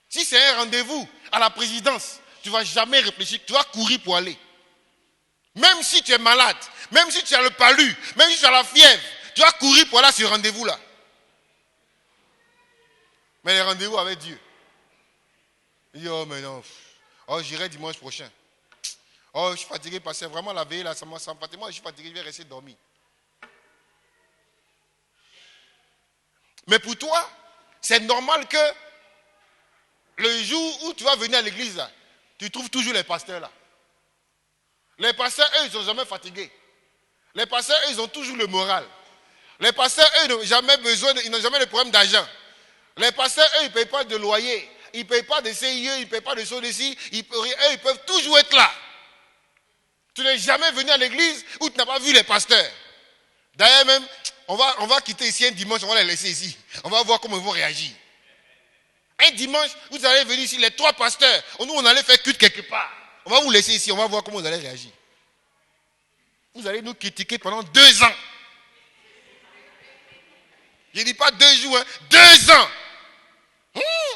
Si c'est un rendez-vous à la présidence, tu ne vas jamais réfléchir, tu vas courir pour aller. Même si tu es malade, même si tu as le palu, même si tu as la fièvre, tu vas courir pour aller à ce rendez-vous-là. Mais les rendez-vous avec Dieu. Il dit, oh mais non, oh j'irai dimanche prochain. Oh je suis fatigué parce que vraiment la veille là, ça m'a fatigué, moi je suis fatigué, je vais rester dormir. Mais pour toi, c'est normal que le jour où tu vas venir à l'église, là, tu trouves toujours les pasteurs là. Les pasteurs, eux, ils ne sont jamais fatigués. Les pasteurs, eux, ils ont toujours le moral. Les pasteurs, eux, ils n'ont jamais besoin, ils n'ont jamais de problème d'argent. Les pasteurs, eux, ils ne payent pas de loyer. Ils ne payent pas de CIE, ils ne payent pas de SODECI. Eux, ils peuvent toujours être là. Tu n'es jamais venu à l'église où tu n'as pas vu les pasteurs. D'ailleurs même, on va quitter ici un dimanche, on va les laisser ici. On va voir comment ils vont réagir. Un dimanche, vous allez venir ici, les 3 pasteurs. Nous, on allait faire culte quelque part. On va vous laisser ici, on va voir comment vous allez réagir. Vous allez nous critiquer pendant 2 ans. Je ne dis pas 2 jours, hein, 2 ans.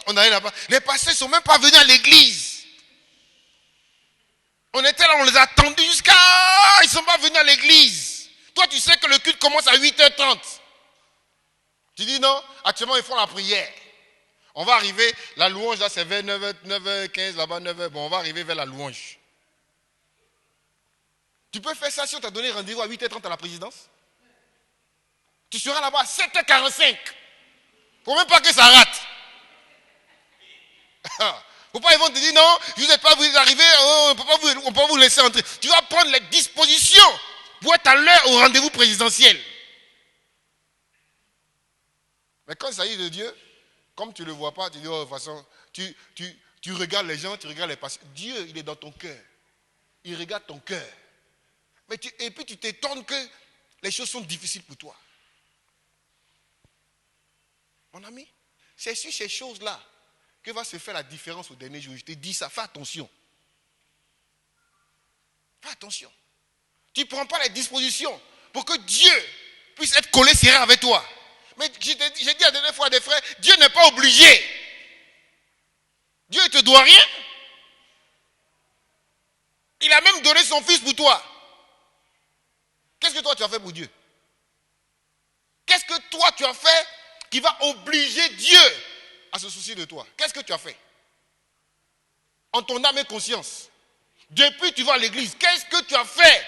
On allait là-bas. Les pasteurs ne sont même pas venus à l'église. On était là, on les a attendus jusqu'à... Ils ne sont pas venus à l'église. Toi, tu sais que le culte commence à 8h30. Tu dis non, actuellement, ils font la prière. On va arriver, la louange, là, c'est vers 9h15, là-bas, 9h. Bon, on va arriver vers la louange. Tu peux faire ça si on t'a donné rendez-vous à 8h30 à la présidence? Tu seras là-bas à 7h45. Il ne faut même pas que ça rate. Faut pas, ils vont te dire non, vous n'êtes pas vous arriver, on ne peut pas vous laisser entrer. Tu vas prendre les dispositions pour être à l'heure au rendez-vous présidentiel. Mais quand il s'agit de Dieu, comme tu ne le vois pas, tu dis, oh, de toute façon, tu regardes les gens, tu regardes les patients. Dieu, il est dans ton cœur. Il regarde ton cœur. Et puis tu t'étonnes que les choses sont difficiles pour toi. Mon ami, c'est sur ces choses-là que va se faire la différence au dernier jour. Je te dis ça, fais attention. Fais attention. Tu ne prends pas les dispositions pour que Dieu puisse être collé serré avec toi. Mais j'ai dit la dernière fois à des frères, Dieu n'est pas obligé. Dieu ne te doit rien. Il a même donné son fils pour toi. Qu'est-ce que toi tu as fait pour Dieu? Qu'est-ce que toi tu as fait qui va obliger Dieu à se soucier de toi? Qu'est-ce que tu as fait? En ton âme et conscience. Depuis que tu vas à l'église, qu'est-ce que tu as fait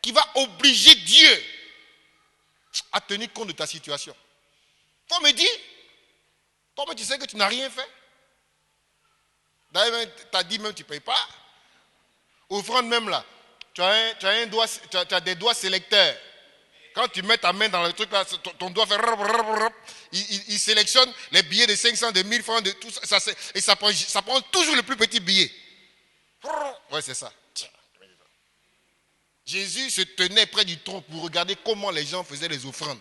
qui va obliger Dieu à tenir compte de ta situation? Faut me dire, toi-même tu sais que tu n'as rien fait. D'ailleurs, tu as dit même tu ne payes pas. Offrande même là, tu as des doigts sélecteurs. Quand tu mets ta main dans le truc là, ton doigt fait... Il sélectionne les billets de 500, de 1000 francs, de tout ça, et ça prend toujours le plus petit billet. Ouais, c'est ça. Jésus se tenait près du tronc pour regarder comment les gens faisaient les offrandes.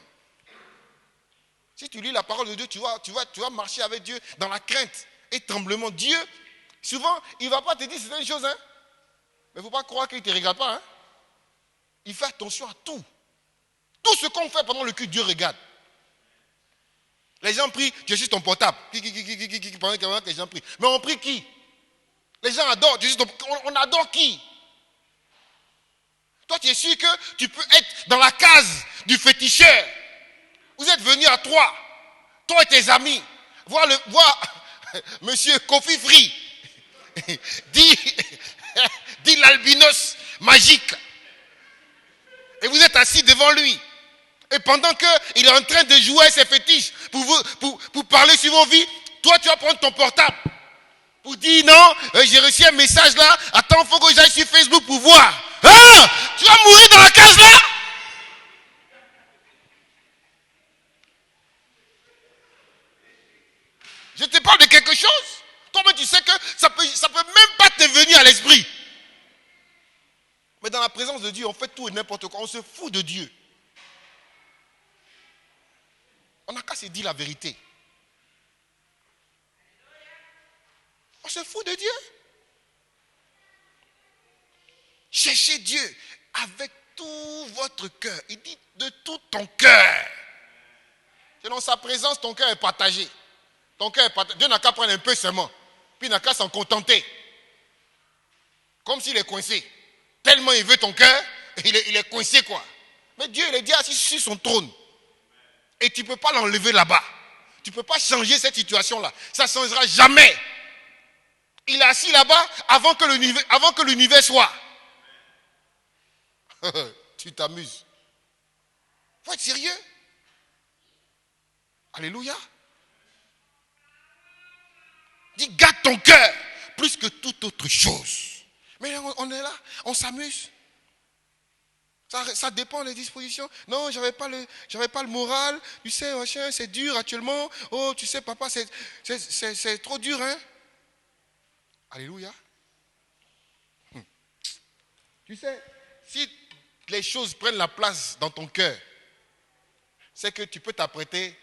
Si tu lis la parole de Dieu, tu vas marcher avec Dieu dans la crainte et tremblement. Dieu, souvent, il ne va pas te dire certaines choses, hein. Mais il ne faut pas croire qu'il ne te regarde pas, hein. Il fait attention à tout. Tout ce qu'on fait pendant le culte, Dieu regarde. Les gens prient, tu es juste ton portable. Pendant que les gens prient. Mais on prie qui? Les gens adorent. On adore qui? Toi, tu es sûr que tu peux être dans la case du féticheur. Vous êtes venus à toi et tes amis, voir monsieur Kofi Free, dit l'albinos magique. Et vous êtes assis devant lui. Et pendant qu'il est en train de jouer ses fétiches pour parler sur vos vies, toi tu vas prendre ton portable pour dire non, j'ai reçu un message là, attends, il faut que j'aille sur Facebook pour voir. Ah, tu vas mourir dans la case là. Je te parle de quelque chose. Toi-même tu sais que ça peut même pas te venir à l'esprit. Mais dans la présence de Dieu, on fait tout et n'importe quoi. On se fout de Dieu. On n'a qu'à se dire la vérité. On se fout de Dieu. Cherchez Dieu avec tout votre cœur. Il dit de tout ton cœur. C'est dans sa présence, ton cœur est partagé. Ton cœur est partagé. Dieu n'a qu'à prendre un peu seulement. Puis il n'a qu'à s'en contenter. Comme s'il est coincé. Tellement il veut ton cœur, il est coincé quoi. Mais Dieu, il est déjà assis sur son trône. Et tu ne peux pas l'enlever là-bas. Tu ne peux pas changer cette situation-là. Ça ne changera jamais. Il est assis là-bas avant que l'univers soit. Tu t'amuses. Il faut être sérieux. Alléluia. Dis, garde ton cœur plus que toute autre chose. Mais on est là, on s'amuse. Ça dépend des dispositions. Non, j'avais pas le moral. Tu sais, machin, c'est dur actuellement. Oh, tu sais, papa, c'est trop dur, hein. Alléluia. Tu sais, si les choses prennent la place dans ton cœur, c'est que tu peux t'apprêter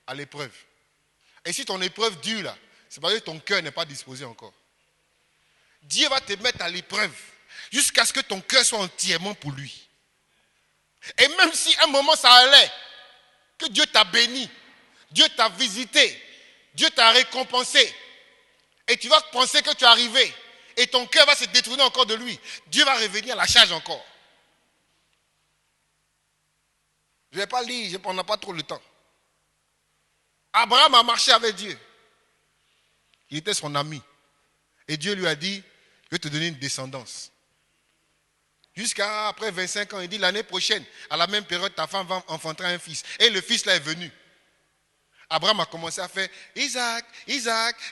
à l'épreuve. Et si ton épreuve dure là, c'est parce que ton cœur n'est pas disposé encore. Dieu va te mettre à l'épreuve jusqu'à ce que ton cœur soit entièrement pour lui. Et même si un moment ça allait, que Dieu t'a béni, Dieu t'a visité, Dieu t'a récompensé, et tu vas penser que tu es arrivé, et ton cœur va se détourner encore de lui, Dieu va revenir à la charge encore. Je ne vais pas lire, on n'a pas trop le temps. Abraham a marché avec Dieu. Il était son ami. Et Dieu lui a dit, je vais te donner une descendance. Jusqu'à après 25 ans, il dit, l'année prochaine, à la même période, ta femme va enfanter un fils. Et le fils là est venu. Abraham a commencé à faire, Isaac,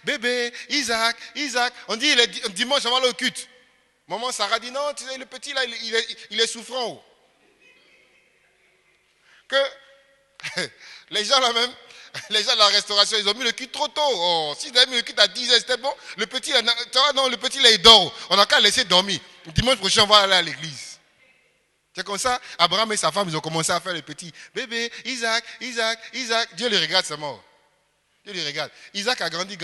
bébé, Isaac. On dit, dimanche, on va aller au culte. Maman Sarah dit, non, tu sais, le petit là, il est souffrant. Oh. Que les gens là même, les gens de la restauration, ils ont mis le culte trop tôt. Oh, s'ils avaient mis le culte à 10h, c'était bon. Le petit là, le petit là, il dort. On n'a qu'à laisser dormir. Dimanche prochain, on va aller à l'église. C'est comme ça, Abraham et sa femme, ils ont commencé à faire le petit. Bébé, Isaac. Dieu les regarde, c'est mort. Dieu les regarde. Isaac a grandi,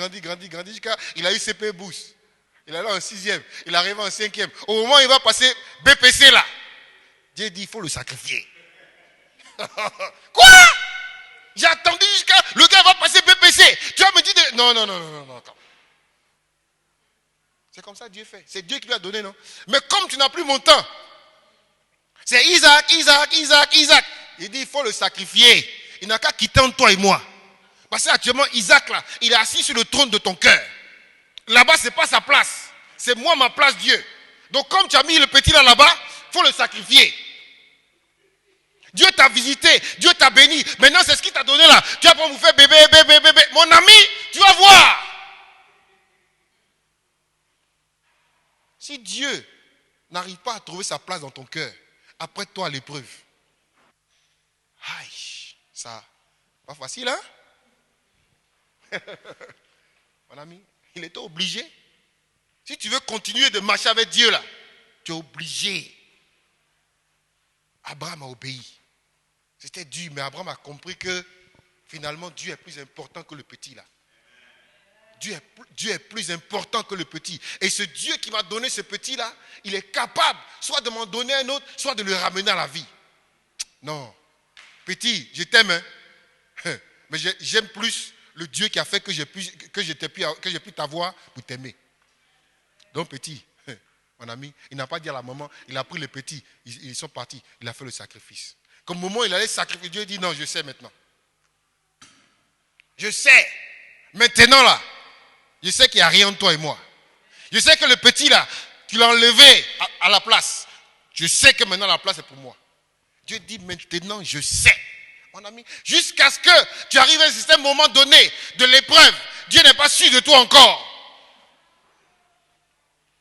jusqu'à, il a eu CP Boost. Il est allé en 6e. Il est arrivé en 5e. Au moment où il va passer BPC là, Dieu dit, il faut le sacrifier. Quoi? J'ai attendu jusqu'à le gars va passer BPC. Tu vas me dire non. Attends. C'est comme ça que Dieu fait. C'est Dieu qui lui a donné, non? Mais comme tu n'as plus mon temps, c'est Isaac. Il dit, il faut le sacrifier. Il n'a qu'à quitter entre toi et moi. Parce qu'actuellement, Isaac, là, il est assis sur le trône de ton cœur. Là-bas, ce n'est pas sa place. C'est moi, ma place, Dieu. Donc, comme tu as mis le petit là-bas, il faut le sacrifier. Dieu t'a visité, Dieu t'a béni. Maintenant, c'est ce qu'il t'a donné là. Tu vas pas vous faire bébé. Mon ami, tu vas voir. Si Dieu n'arrive pas à trouver sa place dans ton cœur, après toi l'épreuve. Aïe, ça, pas facile, hein? Mon ami, il était obligé. Si tu veux continuer de marcher avec Dieu là, tu es obligé. Abraham a obéi. C'était dur, mais Abraham a compris que finalement Dieu est plus important que le petit là. Dieu est plus important que le petit. Et ce Dieu qui m'a donné ce petit là, il est capable soit de m'en donner un autre, soit de le ramener à la vie. Non. Petit, je t'aime, hein? Mais j'aime plus le Dieu qui a fait que j'ai pu t'avoir pour t'aimer. Donc petit, mon ami, il n'a pas dit à la maman, il a pris le petit, ils sont partis, il a fait le sacrifice. Comme au moment où il allait sacrifier, Dieu dit non, je sais maintenant. Je sais. Maintenant là, je sais qu'il n'y a rien entre toi et moi. Je sais que le petit là, tu l'as enlevé à la place. Je sais que maintenant la place est pour moi. Dieu dit maintenant je sais. Mon ami, jusqu'à ce que tu arrives à un certain moment donné de l'épreuve, Dieu n'est pas sûr de toi encore.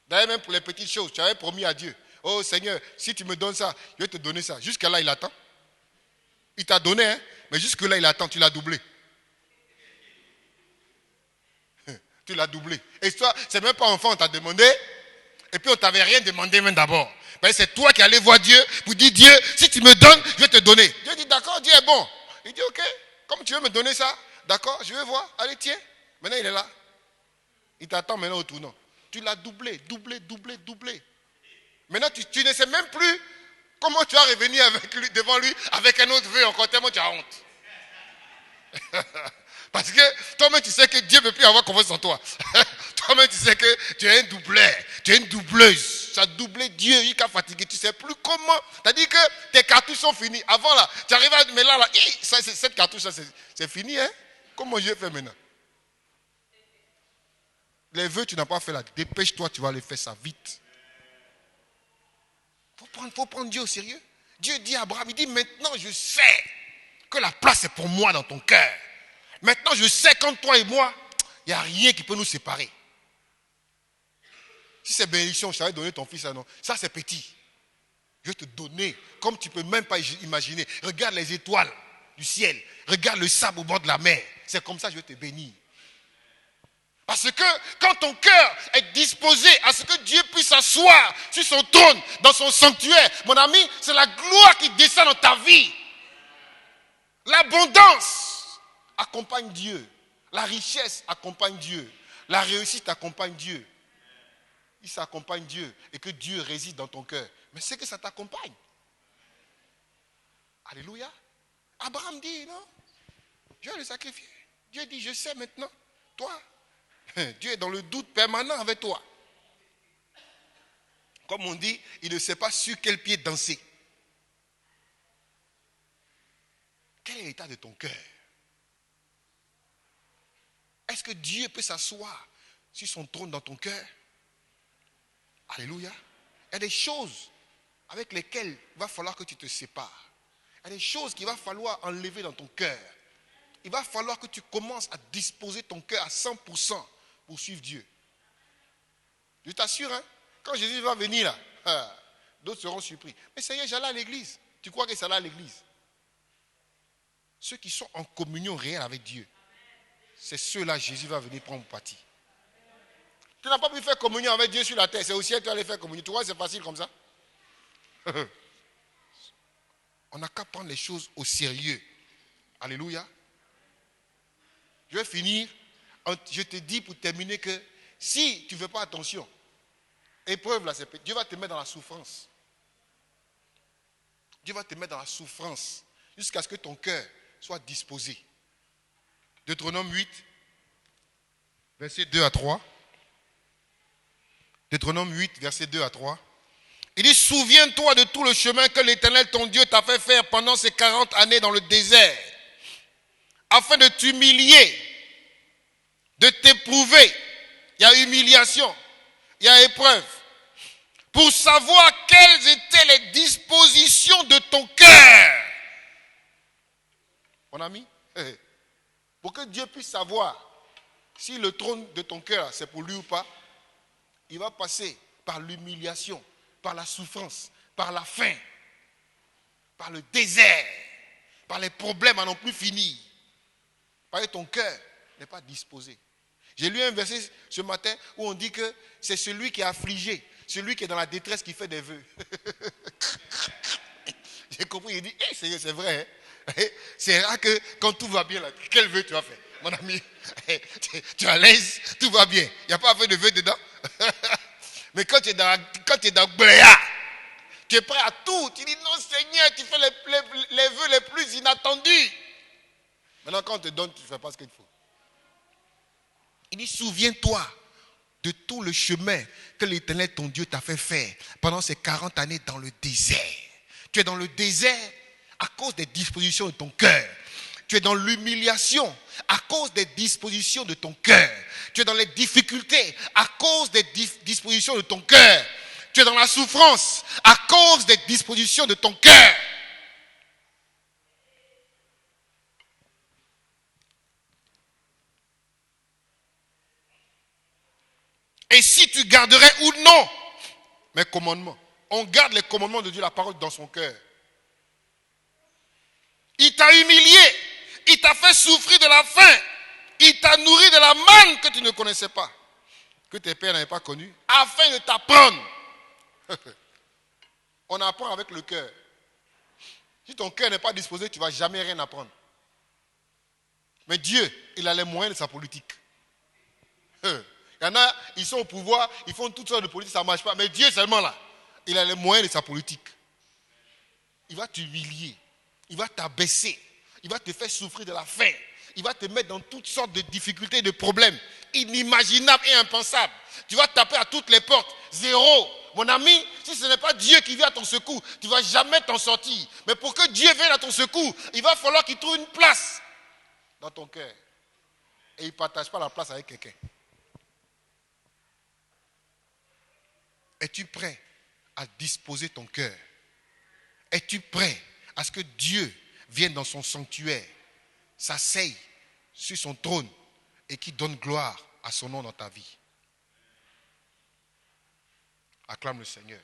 D'ailleurs, même pour les petites choses, tu avais promis à Dieu, oh Seigneur, si tu me donnes ça, je vais te donner ça. Jusqu'à là, il attend. Il t'a donné, hein, mais jusque là, il attend, tu l'as doublé. Tu l'as doublé. Et toi, c'est même pas enfant, on t'a demandé, et puis on t'avait rien demandé même d'abord. Ben, c'est toi qui allais voir Dieu pour dire, Dieu, si tu me donnes, je vais te donner. Dieu dit, d'accord, Dieu est bon. Il dit, ok, comme tu veux me donner ça, d'accord, je vais voir, allez, tiens. Maintenant, il est là. Il t'attend maintenant au tournant. Tu l'as doublé. Maintenant, tu ne sais même plus comment tu vas revenir avec lui, devant lui avec un autre vœu encore, tellement tu as honte. Parce que toi-même, tu sais que Dieu ne peut plus avoir confiance en toi. Toi-même, tu sais que tu es un doubleur, tu es une doubleuse. Tu as doublé Dieu jusqu'à fatiguer. Tu ne sais plus comment. C'est-à-dire que tes cartouches sont finies. Avant, là, tu arrives à... Mais là, cette cartouche, c'est fini, hein? Comment je fais maintenant? Les vœux, tu n'as pas fait là. Dépêche-toi, tu vas les faire ça vite. Il faut prendre Dieu au sérieux. Dieu dit à Abraham, il dit, maintenant je sais que la place est pour moi dans ton cœur. Maintenant je sais qu'entre toi et moi, il n'y a rien qui peut nous séparer. Si c'est bénédiction, je t'avais donné ton fils, non. Ça c'est petit. Je vais te donner, comme tu ne peux même pas imaginer. Regarde les étoiles du ciel. Regarde le sable au bord de la mer. C'est comme ça que je vais te bénir. Parce que quand ton cœur est disposé à ce que Dieu puisse s'asseoir sur son trône, dans son sanctuaire, mon ami, c'est la gloire qui descend dans ta vie. L'abondance accompagne Dieu. La richesse accompagne Dieu. La réussite accompagne Dieu. Il s'accompagne Dieu et que Dieu réside dans ton cœur. Mais c'est que ça t'accompagne. Alléluia. Abraham dit, non, je vais le sacrifier. Dieu dit, je sais maintenant, toi, Dieu est dans le doute permanent avec toi. Comme on dit, il ne sait pas sur quel pied danser. Quel est l'état de ton cœur? Est-ce que Dieu peut s'asseoir sur son trône dans ton cœur? Alléluia. Il y a des choses avec lesquelles il va falloir que tu te sépares. Il y a des choses qu'il va falloir enlever dans ton cœur. Il va falloir que tu commences à disposer ton cœur à 100% pour suivre Dieu. Je t'assure, hein, quand Jésus va venir là, d'autres seront surpris. Mais Seigneur, j'allais à l'église. Tu crois que c'est là à l'église? Ceux qui sont en communion réelle avec Dieu, c'est ceux-là Jésus va venir prendre parti. Tu n'as pas pu faire communion avec Dieu sur la terre. C'est au ciel que tu vas aller faire communion. Tu vois, c'est facile comme ça. On n'a qu'à prendre les choses au sérieux. Alléluia. Je vais finir. Je te dis pour terminer que si tu ne fais pas attention, épreuve là, Dieu va te mettre dans la souffrance. Dieu va te mettre dans la souffrance jusqu'à ce que ton cœur soit disposé. Deutéronome 8, verset 2 à 3. Deutéronome 8, verset 2 à 3. Il dit, souviens-toi de tout le chemin que l'Éternel, ton Dieu, t'a fait faire pendant ces 40 années dans le désert, afin de t'humilier, de t'éprouver. Il y a humiliation, il y a épreuve. Pour savoir quelles étaient les dispositions de ton cœur. Mon ami, pour que Dieu puisse savoir si le trône de ton cœur, c'est pour lui ou pas, il va passer par l'humiliation, par la souffrance, par la faim, par le désert, par les problèmes à n'en plus finir. Parce que ton cœur n'est pas disposé. J'ai lu un verset ce matin où on dit que c'est celui qui est affligé, celui qui est dans la détresse qui fait des vœux. J'ai compris, il dit, c'est vrai. Hein? C'est rare que quand tout va bien, là, quel vœu tu vas faire? Mon ami, tu es à l'aise, tout va bien. Il n'y a pas fait de vœu dedans. Mais quand tu es dans Bléa, tu es prêt à tout. Tu dis non Seigneur, tu fais les vœux les plus inattendus. Maintenant quand on te donne, tu ne fais pas ce qu'il faut. Il dit, souviens-toi de tout le chemin que l'Éternel, ton Dieu, t'a fait faire pendant ces 40 années dans le désert. Tu es dans le désert à cause des dispositions de ton cœur. Tu es dans l'humiliation à cause des dispositions de ton cœur. Tu es dans les difficultés à cause des dispositions de ton cœur. Tu es dans la souffrance à cause des dispositions de ton cœur. Et si tu garderais ou non mes commandements. On garde les commandements de Dieu, la parole dans son cœur. Il t'a humilié. Il t'a fait souffrir de la faim. Il t'a nourri de la manne que tu ne connaissais pas, que tes pères n'avaient pas connue, afin de t'apprendre. On apprend avec le cœur. Si ton cœur n'est pas disposé, tu ne vas jamais rien apprendre. Mais Dieu, il a les moyens de sa politique. Il y en a, ils sont au pouvoir, ils font toutes sortes de politiques, ça ne marche pas. Mais Dieu seulement là, il a les moyens de sa politique. Il va t'humilier, il va t'abaisser, il va te faire souffrir de la faim. Il va te mettre dans toutes sortes de difficultés et de problèmes inimaginables et impensables. Tu vas taper à toutes les portes. Zéro. Mon ami, si ce n'est pas Dieu qui vient à ton secours, tu ne vas jamais t'en sortir. Mais pour que Dieu vienne à ton secours, il va falloir qu'il trouve une place dans ton cœur. Et il ne partage pas la place avec quelqu'un. Es-tu prêt à disposer ton cœur? Es-tu prêt à ce que Dieu vienne dans son sanctuaire, s'asseye sur son trône et qui donne gloire à son nom dans ta vie? Acclame le Seigneur.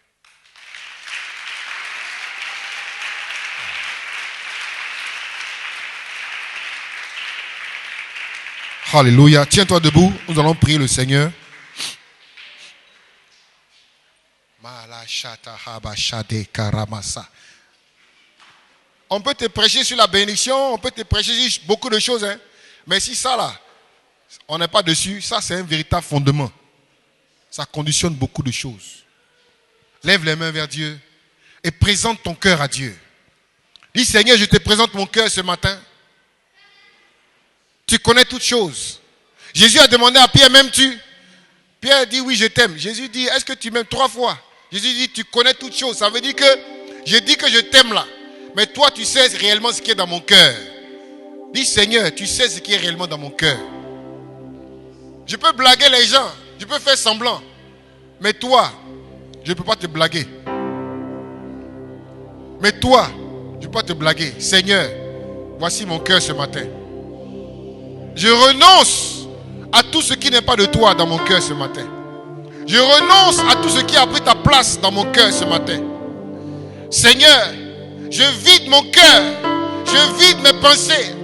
Alléluia. Tiens-toi debout. Nous allons prier le Seigneur. On peut te prêcher sur la bénédiction, on peut te prêcher sur beaucoup de choses, hein. Mais si ça là, on n'est pas dessus, ça c'est un véritable fondement. Ça conditionne beaucoup de choses. Lève les mains vers Dieu et présente ton cœur à Dieu. Dis Seigneur, je te présente mon cœur ce matin. Tu connais toutes choses. Jésus a demandé à Pierre, m'aimes-tu? Pierre dit oui, je t'aime. Jésus dit, est-ce que tu m'aimes 3 fois? Jésus dit, tu connais toutes choses. Ça veut dire que je dis que je t'aime là. Mais toi, tu sais réellement ce qui est dans mon cœur. Dis Seigneur, tu sais ce qui est réellement dans mon cœur. Je peux blaguer les gens. Je peux faire semblant. Mais toi, je ne peux pas te blaguer. Mais toi, je ne peux pas te blaguer. Seigneur, voici mon cœur ce matin. Je renonce à tout ce qui n'est pas de toi dans mon cœur ce matin. Je renonce à tout ce qui a pris ta place dans mon cœur ce matin. Seigneur, je vide mon cœur. Je vide mes pensées.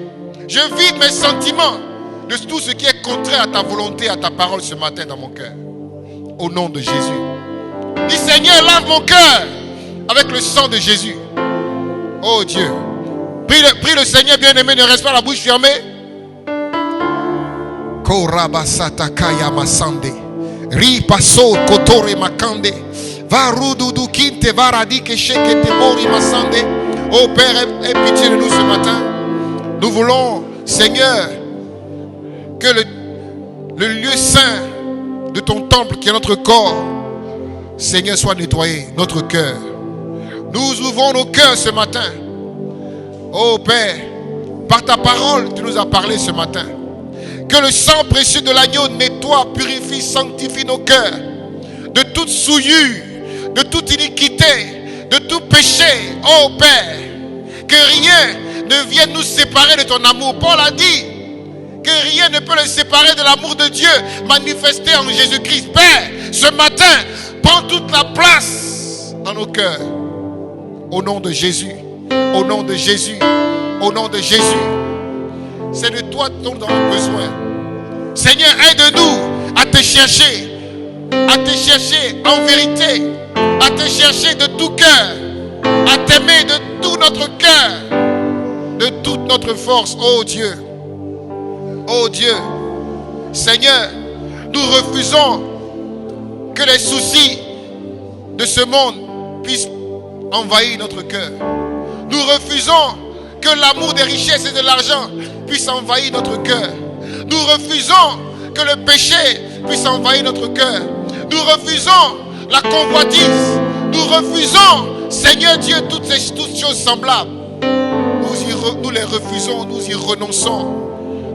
Je vide mes sentiments de tout ce qui est contraire à ta volonté, à ta parole ce matin dans mon cœur. Au nom de Jésus. Dis Seigneur, lave mon cœur avec le sang de Jésus. Oh Dieu. Prie le Seigneur bien-aimé, ne reste pas la bouche fermée. Korabasata kaya masande. Ripaso kotore makande. Varududu kinte varadi ke sheke te mori masande. Oh Père, aie pitié de nous ce matin. Nous voulons, Seigneur, que le lieu saint de ton temple, qui est notre corps, Seigneur, soit nettoyé, notre cœur. Nous ouvrons nos cœurs ce matin. Oh Père, par ta parole, tu nous as parlé ce matin. Que le sang précieux de l'agneau nettoie, purifie, sanctifie nos cœurs de toute souillure, de toute iniquité, de tout péché. Oh Père, que rien ne vienne nous séparer de ton amour. Paul a dit que rien ne peut le séparer de l'amour de Dieu manifesté en Jésus-Christ. Père, ce matin, prends toute la place dans nos cœurs. Au nom de Jésus, au nom de Jésus, au nom de Jésus. C'est de toi dont nous avons besoin. Seigneur, aide-nous à te chercher en vérité, à te chercher de tout cœur, à t'aimer de tout notre cœur, de toute notre force. Oh Dieu, oh Dieu, Seigneur, nous refusons que les soucis de ce monde puissent envahir notre cœur. Nous refusons que l'amour des richesses et de l'argent puisse envahir notre cœur. Nous refusons que le péché puisse envahir notre cœur. Nous refusons la convoitise. Nous refusons, Seigneur Dieu, toutes choses semblables. Nous les refusons, nous y renonçons.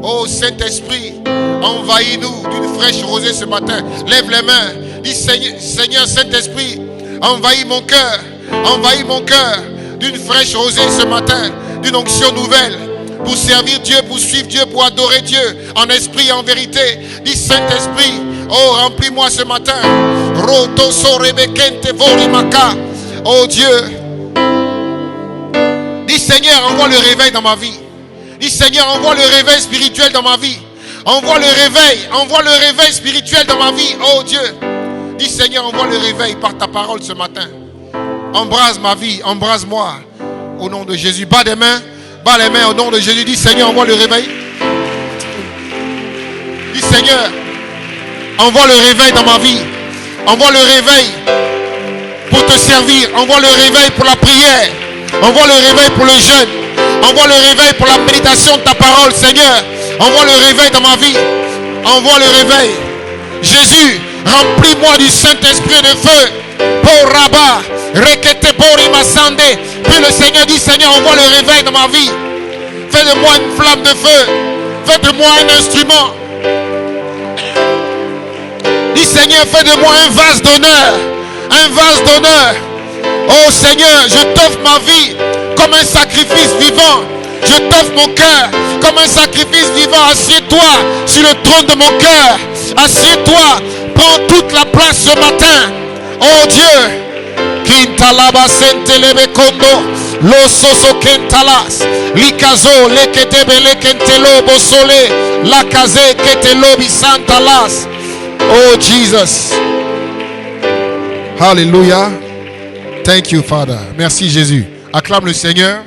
Oh Saint-Esprit, envahis-nous d'une fraîche rosée ce matin. Lève les mains. Dis Seigneur Saint-Esprit, envahis mon cœur d'une fraîche rosée ce matin, d'une onction nouvelle pour servir Dieu, pour suivre Dieu, pour adorer Dieu en esprit et en vérité. Dis Saint-Esprit, oh remplis-moi ce matin. Oh Dieu, dis Seigneur, envoie le réveil dans ma vie. Dis Seigneur, envoie le réveil spirituel dans ma vie. Envoie le réveil spirituel dans ma vie. Oh Dieu, dis Seigneur, envoie le réveil par ta parole ce matin. Embrase ma vie, embrase-moi. Au nom de Jésus, bas les mains au nom de Jésus. Dis Seigneur, envoie le réveil. Dis Seigneur, envoie le réveil dans ma vie. Envoie le réveil pour te servir. Envoie le réveil pour la prière. Envoie le réveil pour le jeûne. Envoie le réveil pour la méditation de ta parole, Seigneur. Envoie le réveil dans ma vie. Envoie le réveil. Jésus, remplis-moi du Saint-Esprit de feu. Pour Rabat, Rekete Bori Masande. Puis le Seigneur dit, Seigneur, envoie le réveil dans ma vie. Fais de moi une flamme de feu. Fais de moi un instrument. Dis Seigneur, fais de moi un vase d'honneur. Un vase d'honneur. Oh Seigneur, je t'offre ma vie comme un sacrifice vivant. Je t'offre mon cœur comme un sacrifice vivant. Assieds-toi sur le trône de mon cœur. Assieds-toi. Prends toute la place ce matin. Oh Dieu. Kintalaba sentelebe kondo. Lososo kentalas. Likazo leketebe lekentelo bosole. Lakaze ketelo bisantalas. Oh Jesus. Hallelujah. Thank you, Father. Merci Jésus. Acclame le Seigneur.